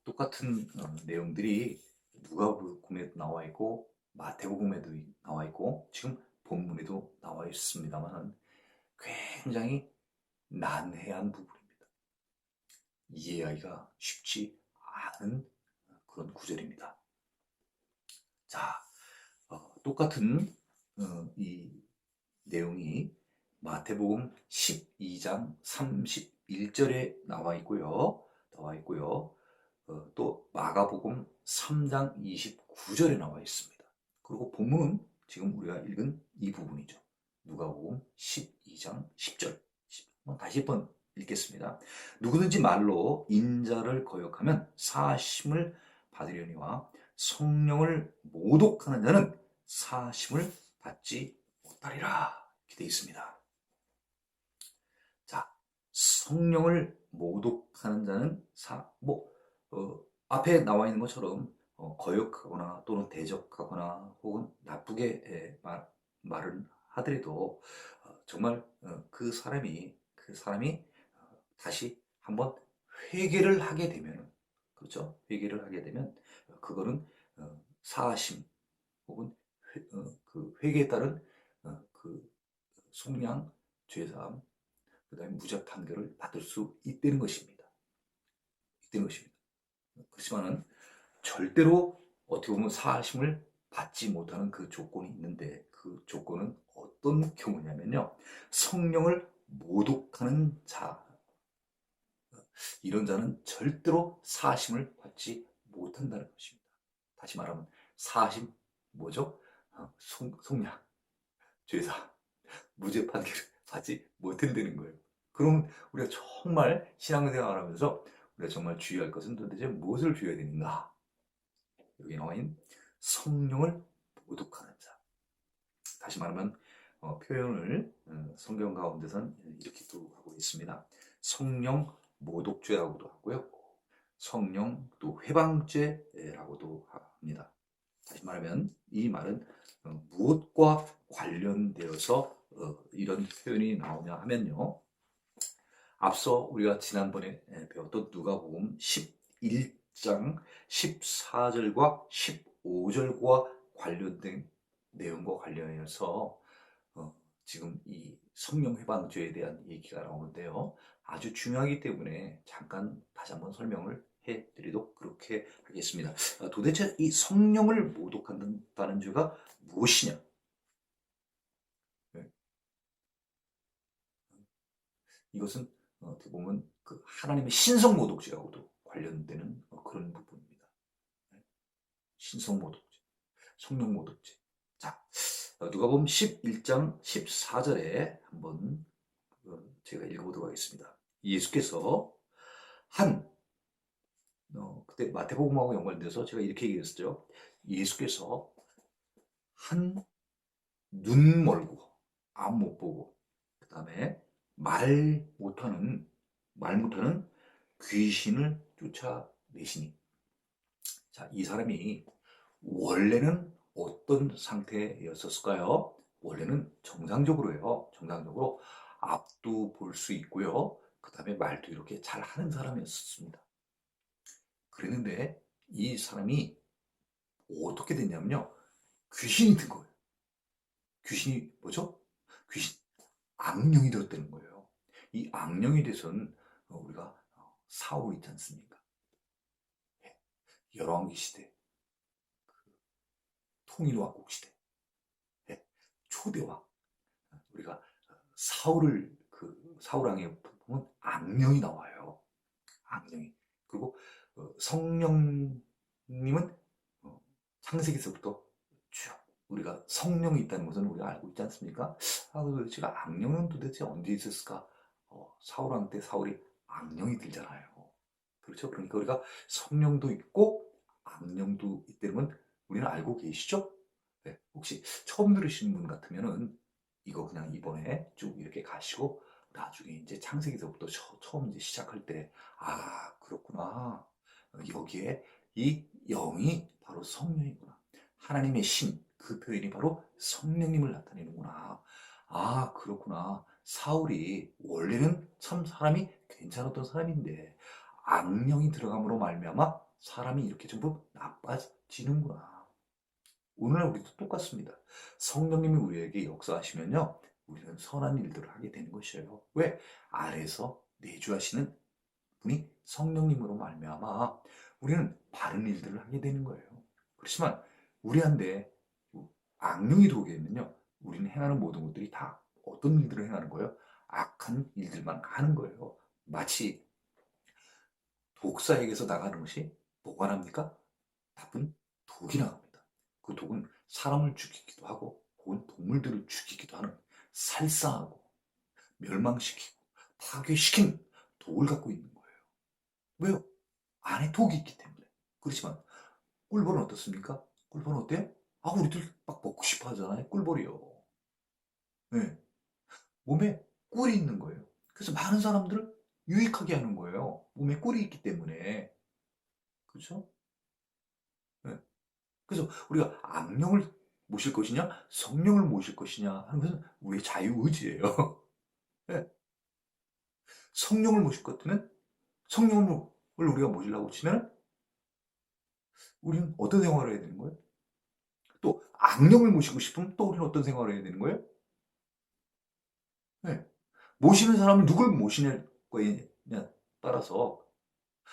똑같은 내용들이 누가복음에도 나와 있고 마태복음에도 나와 있고 지금 본문에도 나와 있습니다만 굉장히 난해한 부분입니다. 이해하기가 쉽지 않은 그런 구절입니다. 자, 똑같은 이 내용이 마태복음 12장 31절에 나와 있고요. 또 마가복음 3장 29절에 나와 있습니다. 그리고 본문은 지금 우리가 읽은 이 부분이죠. 누가복음 12장 10절. 다시 한번 읽겠습니다. 누구든지 말로 인자를 거역하면 사하심을 받으려니와 성령을 모독하는 자는 사하심을 받지 못하리라. 이렇게 되어 있습니다. 자, 성령을 모독하는 자는 앞에 나와 있는 것처럼 거역하거나 또는 대적하거나 혹은 나쁘게 말을 하더라도 정말 그 사람이 다시 한번 회개를 하게 되면, 그렇죠? 회개를 하게 되면 그거는 사하심 혹은 그 회개에 따른 그 속량, 죄사함, 그 다음에 무죄 판결을 받을 수 있다는 것입니다. 그렇지만은 절대로 어떻게 보면 사하심을 받지 못하는 그 조건이 있는데, 그 조건은 어떤 경우냐면요, 성령을 모독하는 자, 이런 자는 절대로 사하심을 받지 못한다는 것입니다. 다시 말하면 사하심 뭐죠? 속량, 죄사, 무죄 판결을 받지 못한다는 거예요. 그럼 우리가 정말 신앙생활을 하면서 우리가 정말 주의할 것은 도대체 무엇을 주의해야 되는가? 여기 나와 있는 성령을 모독하는 자. 다시 말하면 표현을 성경 가운데서는 이렇게 또 하고 있습니다. 성령 모독죄라고도 하고요. 성령 또 회방죄라고도 합니다. 다시 말하면 이 말은 무엇과 관련되어서 이런 표현이 나오냐 하면요. 앞서 우리가 지난번에 배웠던 누가복음 11장 14절과 15절과 관련된 내용과 관련해서 지금 이 성령 회방죄에 대한 얘기가 나오는데요. 아주 중요하기 때문에 잠깐 다시 한번 설명을 해드리도록 그렇게 하겠습니다. 도대체 이 성령을 모독한다는 죄가 무엇이냐? 이것은 어떻게 보면 그 하나님의 신성모독죄하고도 관련되는 그런 부분입니다. 신성모독죄, 성령모독죄. 자, 누가복음 11장 14절에 한번 제가 읽어보도록 하겠습니다. 예수께서 그때 마태복음하고 연관돼서 제가 이렇게 얘기했었죠. 예수께서 눈 멀고 앞 못 보고 그 다음에 말 못하는 귀신을 쫓아내시니, 자, 이 사람이 원래는 어떤 상태였었을까요? 원래는 정상적으로요. 정상적으로 앞도 볼 수 있고요. 그 다음에 말도 이렇게 잘 하는 사람이었습니다. 그랬는데 이 사람이 어떻게 됐냐면요. 귀신이 든 거예요. 귀신이 뭐죠? 귀신, 악령이 들었다는 거예요. 이 악령이 돼서는 우리가 사울 있지 않습니까? 열왕기 시대, 통일왕국 시대, 초대왕, 우리가 사울왕에 보면 악령이 나와요. 악령이. 그리고 성령님은 창세기에서부터 쭉 우리가 성령이 있다는 것은 우리가 알고 있지 않습니까? 제가 악령은 도대체 언제 있었을까? 사울왕 때 사울이 악령이 들잖아요. 그렇죠? 그러니까 우리가 성령도 있고 악령도 있다는 건 우리는 알고 계시죠? 네, 혹시 처음 들으시는 분 같으면은 이거 그냥 이번에 쭉 이렇게 가시고 나중에 이제 창세기서부터 처음 이제 시작할 때, 그렇구나. 여기에 이 영이 바로 성령이구나. 하나님의 신, 그 표현이 바로 성령님을 나타내는구나. 그렇구나. 사울이 원래는 참 사람이 괜찮았던 사람인데 악령이 들어감으로 말미암아 사람이 이렇게 전부 나빠지는구나. 오늘날 우리도 똑같습니다. 성령님이 우리에게 역사하시면요, 우리는 선한 일들을 하게 되는 것이에요. 왜? 아래에서 내주하시는 분이 성령님으로 말미암아 우리는 바른 일들을 하게 되는 거예요. 그렇지만 우리한테 악령이 들어오게 되면요, 우리는 행하는 모든 것들이 다 어떤 일들을 행하는 거예요? 악한 일들만 하는 거예요. 마치 독사에게서 나가는 것이 뭐가 납니까? 나쁜 독이 나갑니다. 그 독은 사람을 죽이기도 하고 혹은 동물들을 죽이기도 하는 살상하고 멸망시키고 파괴시킨 독을 갖고 있는 거예요. 왜요? 안에 독이 있기 때문에. 그렇지만 꿀벌은 어떻습니까? 꿀벌은 어때요? 우리들 막 먹고 싶어 하잖아요. 꿀벌이요. 네. 몸에 꿀이 있는 거예요. 그래서 많은 사람들을 유익하게 하는 거예요. 몸에 꿀이 있기 때문에. 그렇죠? 네. 그래서 우리가 악령을 모실 것이냐, 성령을 모실 것이냐 하는 것은 우리의 자유의지예요. 네. 성령을 모실 것 같으면, 성령을 우리가 모시려고 치면 우리는 어떤 생활을 해야 되는 거예요? 또 악령을 모시고 싶으면 또 우리는 어떤 생활을 해야 되는 거예요? 네. 모시는 사람을 누굴 모시느냐에 따라서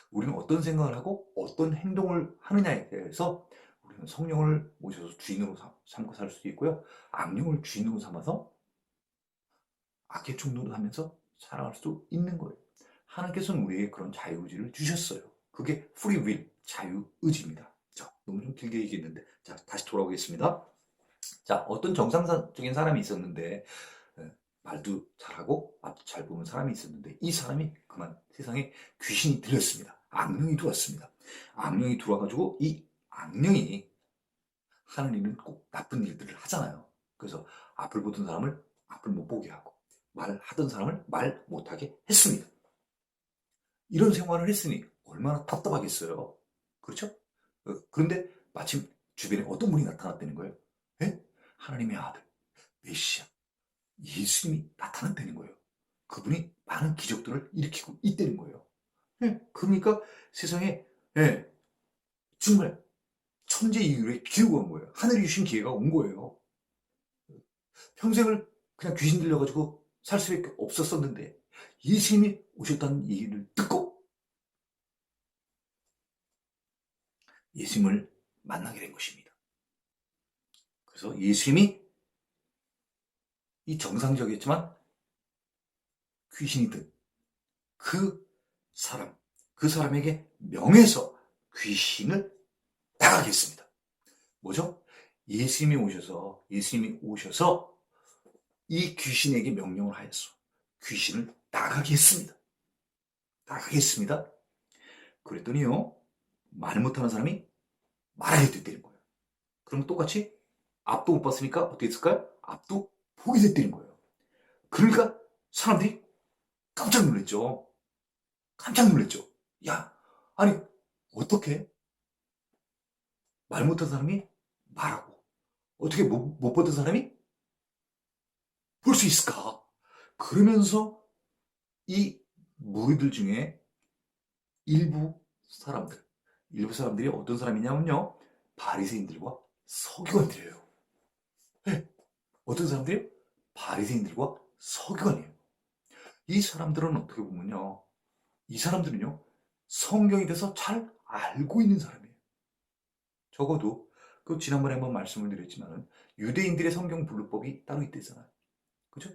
우리는 어떤 생각을 하고 어떤 행동을 하느냐에 대해서 우리는 성령을 모셔서 주인으로 삼고 살 수도 있고요. 악령을 주인으로 삼아서 악의 충동을 하면서 살아갈 수도 있는 거예요. 하나님께서는 우리에게 그런 자유의지를 주셨어요. 그게 free will, 자유의지입니다. 자, 너무 좀 길게 얘기했는데, 자, 다시 돌아오겠습니다. 자, 어떤 정상적인 사람이 있었는데, 말도 잘하고 앞도 잘 보는 사람이 있었는데, 이 사람이 그만 세상에 귀신이 들렸습니다. 악령이 들어왔습니다. 악령이 들어와가지고 이 악령이 하는 일은 꼭 나쁜 일들을 하잖아요. 그래서 앞을 보던 사람을 앞을 못 보게 하고 말하던 사람을 말 못하게 했습니다. 이런 생활을 했으니 얼마나 답답하겠어요. 그렇죠? 그런데 마침 주변에 어떤 분이 나타났다는 거예요. 에? 하나님의 아들, 메시아, 예수님이 나타났다는 거예요. 그분이 많은 기적들을 일으키고 있다는 거예요. 그러니까 세상에 정말 천재 이후에 기회가 온 거예요. 하늘이 주신 기회가 온 거예요. 평생을 그냥 귀신 들려가지고 살 수밖에 없었었는데 예수님이 오셨다는 얘기를 듣고 예수님을 만나게 된 것입니다. 그래서 예수님이 이 정상적이었지만 귀신이든 그 사람, 그 사람에게 명해서 귀신을 나가게 했습니다. 뭐죠? 예수님이 오셔서 이 귀신에게 명령을 하였어. 귀신을 나가게 했습니다. 나가게 했습니다. 그랬더니요, 말 못하는 사람이 말하게 됐다는 거예요. 그럼 똑같이 앞도 못 봤으니까 어떻게 했을까요? 앞도 보게 됐다는 거예요. 그러니까 사람들이 깜짝 놀랐죠. 깜짝 놀랐죠. 야, 아니, 어떻게 말 못하는 사람이 말하고, 어떻게 못 보던 사람이 볼 수 있을까? 그러면서 이 무리들 중에 일부 사람들, 일부 사람들이 어떤 사람이냐면요, 바리새인들과 서기관들이에요. 네, 어떤 사람들이요? 바리새인들과 서기관이에요. 이 사람들은 어떻게 보면요, 이 사람들은요, 성경에 대해서 잘 알고 있는 사람이에요. 적어도 그 지난번에 한번 말씀을 드렸지만은 유대인들의 성경 분류법이 따로 있대잖아요. 그죠?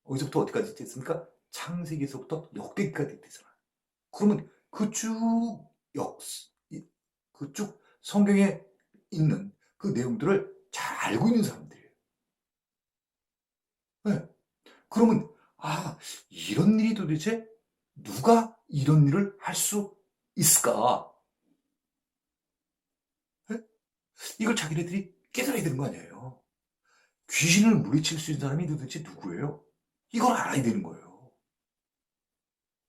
어디서부터 어디까지 있겠습니까? 창세기에서부터 역대기까지 있대잖아요. 그러면 그쭉 성경에 있는 그 내용들을 잘 알고 있는 사람들이에요. 네. 그러면 이런 일이 도대체 누가 이런 일을 할 수 있을까? 네? 이걸 자기네들이 깨달아야 되는 거 아니에요. 귀신을 물리칠 수 있는 사람이 도대체 누구예요? 이걸 알아야 되는 거예요.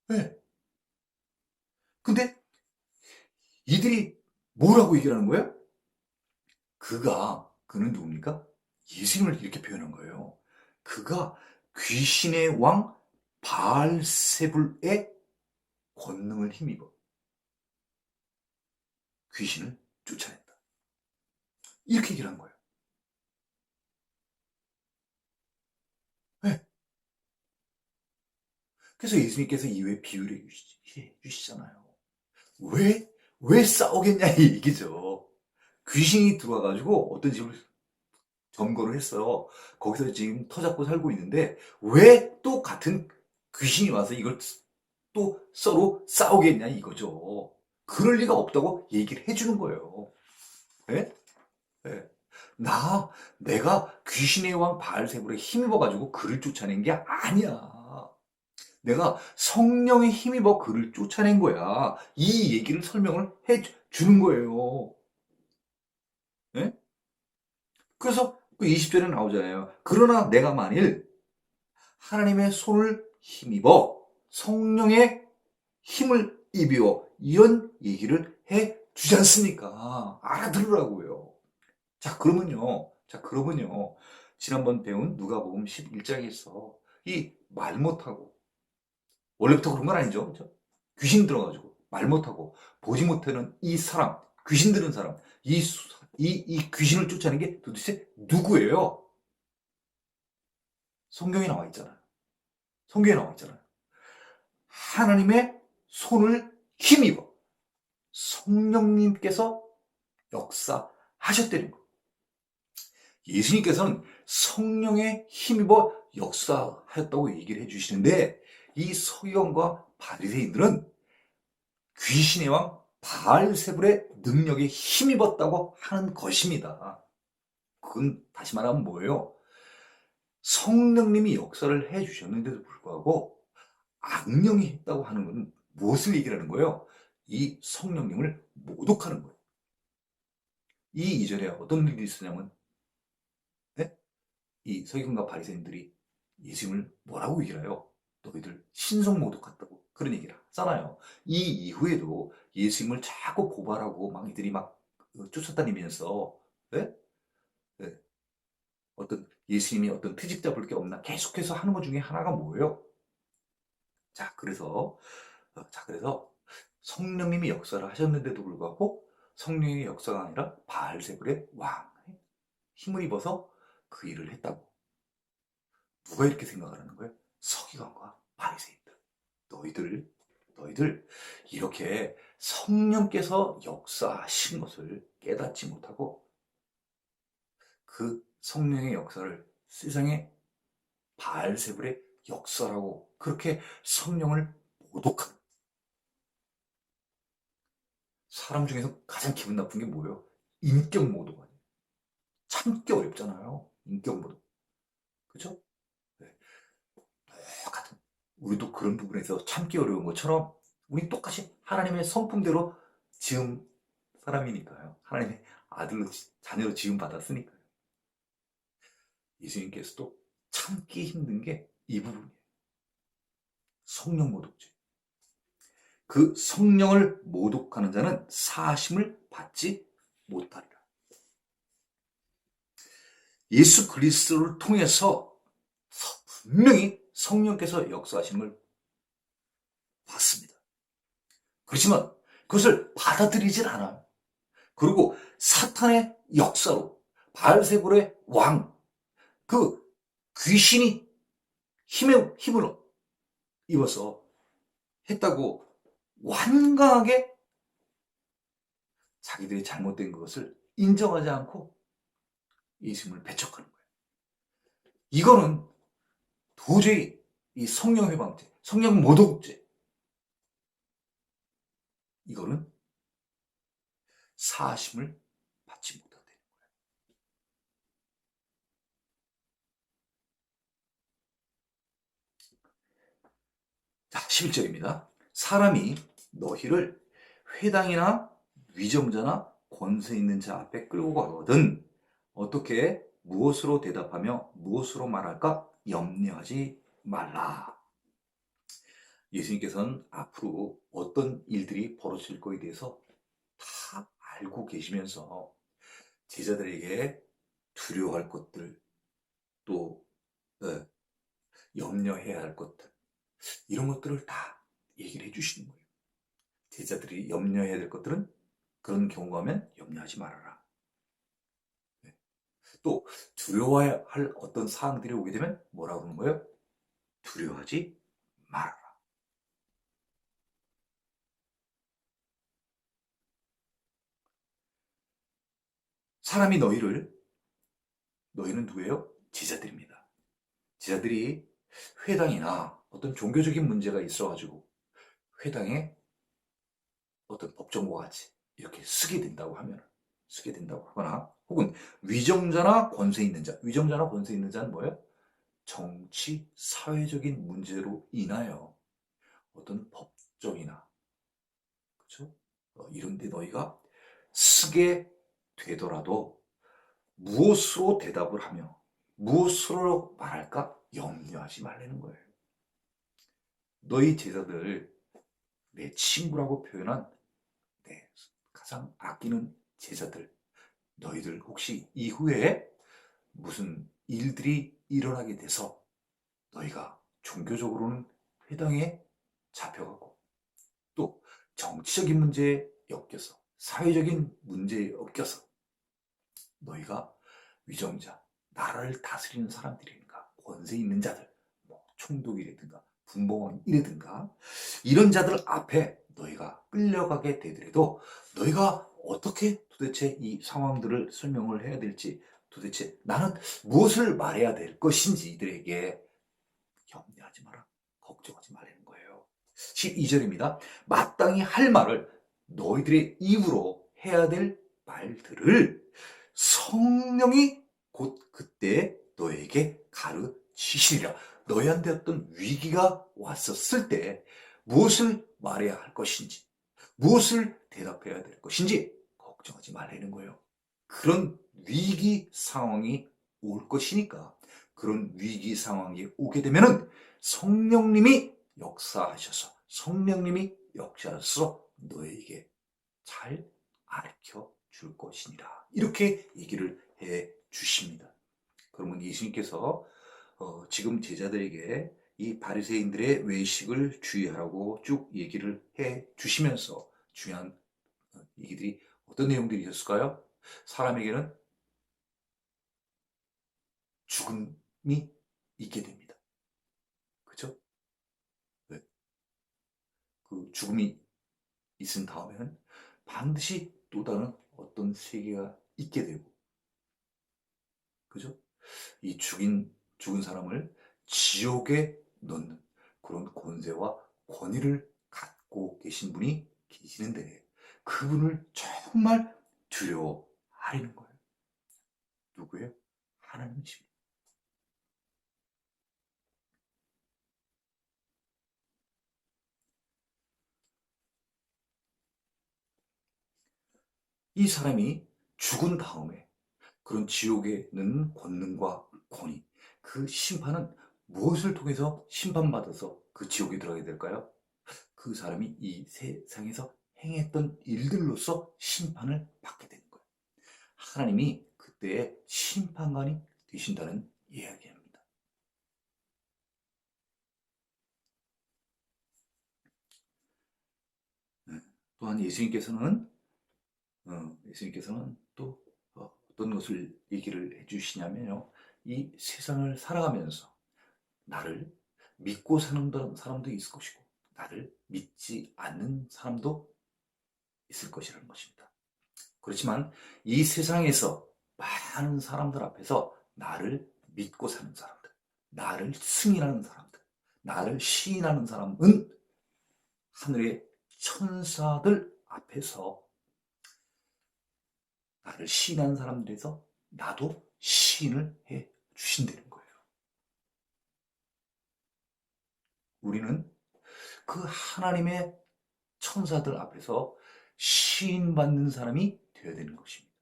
네. 근데 이들이 뭐라고 얘기를 하는 거예요? 그는 누굽니까? 예수님을 이렇게 표현한 거예요. 그가 귀신의 왕 바알세불의 권능을 힘입어 귀신을 쫓아낸다. 이렇게 얘기를 한 거예요. 네. 그래서 예수님께서 이후에 비유를 해주시잖아요. 왜 싸우겠냐 이 얘기죠. 귀신이 들어와가지고 어떤 집을 점거를 했어요. 거기서 지금 터잡고 살고 있는데 왜 또 같은 귀신이 와서 이걸 또 서로 싸우겠냐 이거죠. 그럴 리가 없다고 얘기를 해주는 거예요. 네? 네. 내가 귀신의 왕 바알세불에 힘입어가지고 그를 쫓아낸 게 아니야. 내가 성령에 힘입어 그를 쫓아낸 거야. 이 얘기를 설명을 해 주는 거예요. 네? 그래서 그 20절에 나오잖아요. 그러나 내가 만일 하나님의 손을 힘입어 성령의 힘을 입어 이런 얘기를 해 주지 않습니까? 알아들으라고요. 자 그러면요. 지난번 배운 누가복음 11장에서 이 말 못하고 원래부터 그런 건 아니죠. 그렇죠? 귀신 들어가지고 말 못하고 보지 못하는 이 사람, 귀신 들은 사람, 이 귀신을 쫓아내는 게 도대체 누구예요? 성경에 나와 있잖아요. 성경에 나와 있잖아요. 하나님의 손을 힘입어 성령님께서 역사하셨다는 거. 예수님께서는 성령에 힘입어 역사하였다고 얘기를 해주시는데 이 서기관과 바리새인들은 귀신의 왕 바알세불의 능력에 힘입었다고 하는 것입니다. 그건 다시 말하면 뭐예요? 성령님이 역사를 해주셨는데도 불구하고 악령이 했다고 하는 것은 무엇을 얘기하는 거예요? 이 성령님을 모독하는 거예요. 이 이전에 어떤 일이 있었냐면 네? 이 서기관과 바리새인들이 예수님을 뭐라고 얘기를 해요? 너희들 신성 모독했다고 그런 얘기를 하잖아요. 이 이후에도 예수님을 자꾸 고발하고 막 이들이 막 쫓아다니면서 네? 네. 어떤 예수님이 어떤 트집 잡을 게 없나 계속해서 하는 것 중에 하나가 뭐예요? 그래서 성령님이 역사를 하셨는데도 불구하고 성령의 역사가 아니라 바알세불의 왕 힘을 입어서 그 일을 했다고. 누가 이렇게 생각을 하는 거예요? 서기관과 바리새인들. 너희들 이렇게 성령께서 역사하신 것을 깨닫지 못하고 그 성령의 역사를 세상의 바알세불의 역사라고 그렇게 성령을 모독하는, 사람 중에서 가장 기분 나쁜 게 뭐예요? 인격 모독 아니에요. 참기 어렵잖아요. 인격 모독. 그죠? 네. 똑같은. 우리도 그런 부분에서 참기 어려운 것처럼 우리 똑같이 하나님의 성품대로 지은 사람이니까요. 하나님의 아들로, 자녀로 지음 받았으니까요. 예수님께서도 참기 힘든 게 이 부분이에요. 성령 모독죄. 그 성령을 모독하는 자는 사하심을 받지 못하리라. 예수 그리스도를 통해서 분명히 성령께서 역사하심을 받습니다. 그렇지만 그것을 받아들이질 않아요. 그리고 사탄의 역사로, 바알세불의 왕, 그 귀신이 힘을 입어서 했다고 완강하게 자기들이 잘못된 것을 인정하지 않고 예수님을 배척하는 거예요. 이거는 도저히 이 성령 회방죄, 성령 모독죄, 이거는 사하심을 받지 못한다는 거예요. 자, 11절입니다. 사람이 너희를 회당이나 위정자나 권세 있는 자 앞에 끌고 가거든 어떻게 무엇으로 대답하며 무엇으로 말할까 염려하지 말라. 예수님께서는 앞으로 어떤 일들이 벌어질 거에 대해서 다 알고 계시면서 제자들에게 두려워할 것들, 또 염려해야 할 것들, 이런 것들을 다 얘기를 해주시는 거예요. 제자들이 염려해야 될 것들은 그런 경우가 면 염려하지 말아라. 또 두려워해야 할 어떤 사항들이 오게 되면 뭐라고 하는 거예요? 두려워하지 말아라. 사람이 너희는 누구예요? 제자들입니다. 제자들이 회당이나 어떤 종교적인 문제가 있어가지고 회당에 어떤 법정과 같이 이렇게 쓰게 된다고 하거나 혹은 위정자나 권세 있는 자, 위정자나 권세 있는 자는 뭐예요? 정치, 사회적인 문제로 인하여 어떤 법정이나, 그렇죠? 이런 데 너희가 쓰게 되더라도 무엇으로 대답을 하며 무엇으로 말할까 염려하지 말라는 거예요. 너희 제자들, 내 친구라고 표현한 내 가장 아끼는 제자들, 너희들 혹시 이후에 무슨 일들이 일어나게 돼서 너희가 종교적으로는 회당에 잡혀가고 또 정치적인 문제에 엮여서 사회적인 문제에 엮여서 너희가 위정자, 나라를 다스리는 사람들이니까 권세 있는 자들, 뭐 총독이라든가 분봉왕이라든가 이런 자들 앞에 너희가 끌려가게 되더라도 너희가 어떻게 도대체 이 상황들을 설명을 해야 될지, 도대체 나는 무엇을 말해야 될 것인지 이들에게 염려하지 마라, 걱정하지 말라는 거예요. 12절입니다. 마땅히 할 말을, 너희들의 입으로 해야 될 말들을 성령이 곧 그때 너에게 가르치시리라. 너희한테 어떤 위기가 왔었을 때 무엇을 말해야 할 것인지, 무엇을 대답해야 될 것인지 걱정하지 말라는 거예요. 그런 위기 상황이 올 것이니까, 그런 위기 상황이 오게 되면은 성령님이 역사하셔서, 성령님이 역사하셔서 너에게 잘 가르쳐 줄 것이니라. 이렇게 얘기를 해 주십니다. 그러면 예수님께서 지금 제자들에게 이 바리새인들의 외식을 주의하라고 쭉 얘기를 해 주시면서 중요한 얘기들이 어떤 내용들이었을까요? 사람에게는 죽음이 있게 됩니다. 그렇죠? 네. 그 죽음이 있은 다음에는 반드시 또 다른 어떤 세계가 있게 되고, 그죠? 이 죽은 사람을 지옥에 넣는 그런 권세와 권위를 갖고 계신 분이 계시는데 그분을 정말 두려워하리는 거예요. 누구예요? 하나님이십니다. 이 사람이 죽은 다음에 그런 지옥에 있는 권능과 권위, 그 심판은 무엇을 통해서 심판받아서 그 지옥에 들어가게 될까요? 그 사람이 이 세상에서 행했던 일들로서 심판을 받게 되는 거예요. 하나님이 그때의 심판관이 되신다는 이야기입니다. 또한 예수님께서는 또 어떤 것을 얘기를 해주시냐면요. 이 세상을 살아가면서 나를 믿고 사는 사람도 있을 것이고 나를 믿지 않는 사람도 있을 것이라는 것입니다. 그렇지만 이 세상에서 많은 사람들 앞에서 나를 믿고 사는 사람들, 나를 승인하는 사람들, 나를 시인하는 사람은 하늘의 천사들 앞에서 나를 시인하는 사람들에서 나도 시인을 해 주신다는 거예요. 우리는 그 하나님의 천사들 앞에서 시인받는 사람이 되어야 되는 것입니다.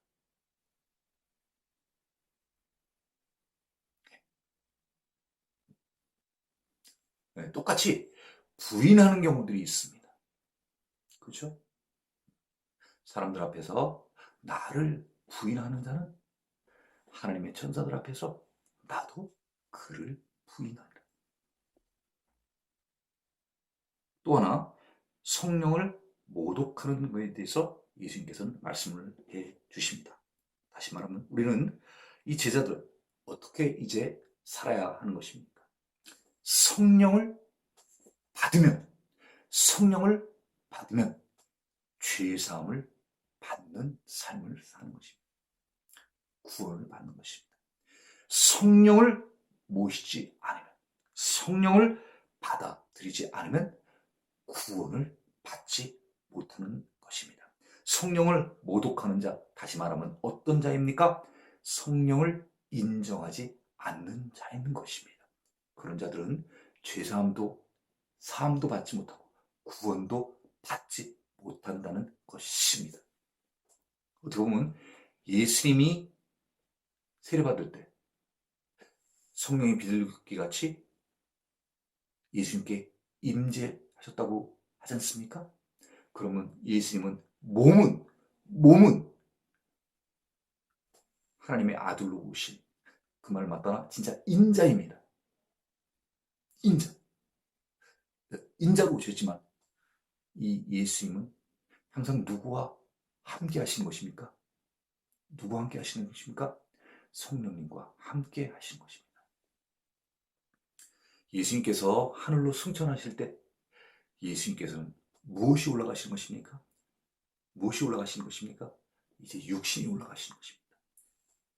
네, 똑같이 부인하는 경우들이 있습니다. 그렇죠? 사람들 앞에서 나를 부인하는 자는 하나님의 천사들 앞에서 나도 그를 부인하리라. 또 하나 성령을 모독하는 것에 대해서 예수님께서는 말씀을 해 주십니다. 다시 말하면 우리는 이 제자들 어떻게 이제 살아야 하는 것입니까? 성령을 받으면 죄사함을 받는 삶을 사는 것입니다. 구원을 받는 것입니다. 성령을 모시지 않으면, 성령을 받아들이지 않으면 구원을 받지 못하는 것입니다. 성령을 모독하는 자, 다시 말하면 어떤 자입니까? 성령을 인정하지 않는 자인 것입니다. 그런 자들은 죄사함도 사함도 받지 못하고 구원도 받지 못한다는 것입니다. 어떻게 보면 예수님이 세례받을 때 성령의 비둘기 같이 예수님께 임재하셨다고 하지 않습니까? 그러면 예수님은 몸은 하나님의 아들로 오신 그 말 맞다나 진짜 인자입니다. 인자로 오셨지만 이 예수님은 항상 누구와 함께 하시는 것입니까? 누구와 함께 하시는 것입니까? 성령님과 함께 하시는 것입니다. 예수님께서 하늘로 승천하실 때 예수님께서는 무엇이 올라가시는 것입니까? 무엇이 올라가시는 것입니까? 이제 육신이 올라가시는 것입니다.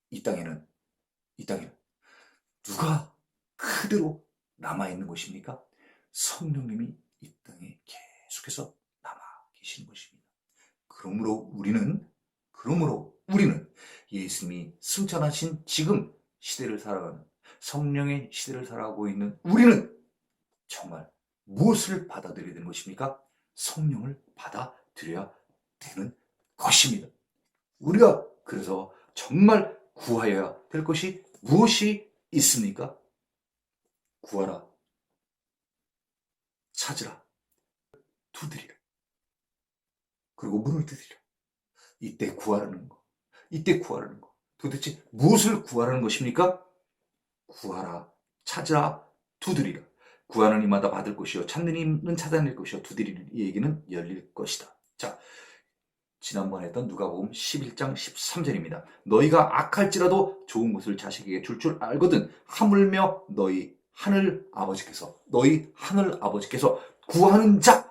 이 땅에는 누가 그대로 남아있는 것입니까? 성령님이 이 땅에 계속해서 남아 계시는 것입니다. 그러므로 우리는 예수님이 승천하신 지금 시대를 살아가는 성령의 시대를 살아가고 있는 우리는 정말 무엇을 받아들여야 되는 것입니까? 성령을 받아들여야 되는 것입니다. 우리가 그래서 정말 구하여야 될 것이 무엇이 있습니까? 구하라, 찾으라, 두드리라. 그리고 문을 두드리라. 이때 구하라는 거. 도대체 무엇을 구하라는 것입니까? 구하라, 찾으라, 두드리라. 구하는 이마다 받을 것이요, 찾는 이는 찾아낼 것이요, 두드리는 이에게는 열릴 것이다. 자, 지난번에 했던 누가복음 11장 13절입니다. 너희가 악할지라도 좋은 것을 자식에게 줄 알거든 하물며 너희 하늘 아버지께서 구하는 자,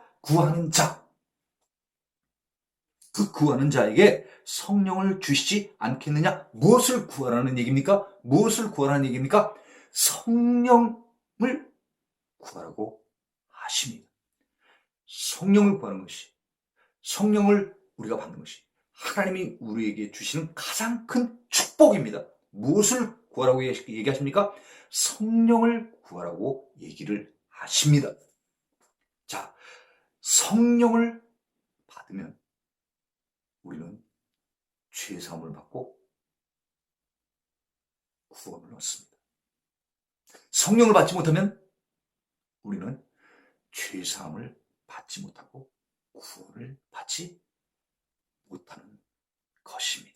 그 구하는 자에게 성령을 주시지 않겠느냐? 무엇을 구하라는 얘기입니까? 성령을 구하라고 하십니다. 성령을 구하는 것이, 성령을 우리가 받는 것이 하나님이 우리에게 주시는 가장 큰 축복입니다. 무엇을 구하라고 얘기하십니까? 성령을 구하라고 얘기를 하십니다. 자, 성령을 받으면 우리는 죄 사함을 받고 구원을 얻습니다. 성령을 받지 못하면 우리는 죄 사함을 받지 못하고 구원을 받지 못하는 것입니다.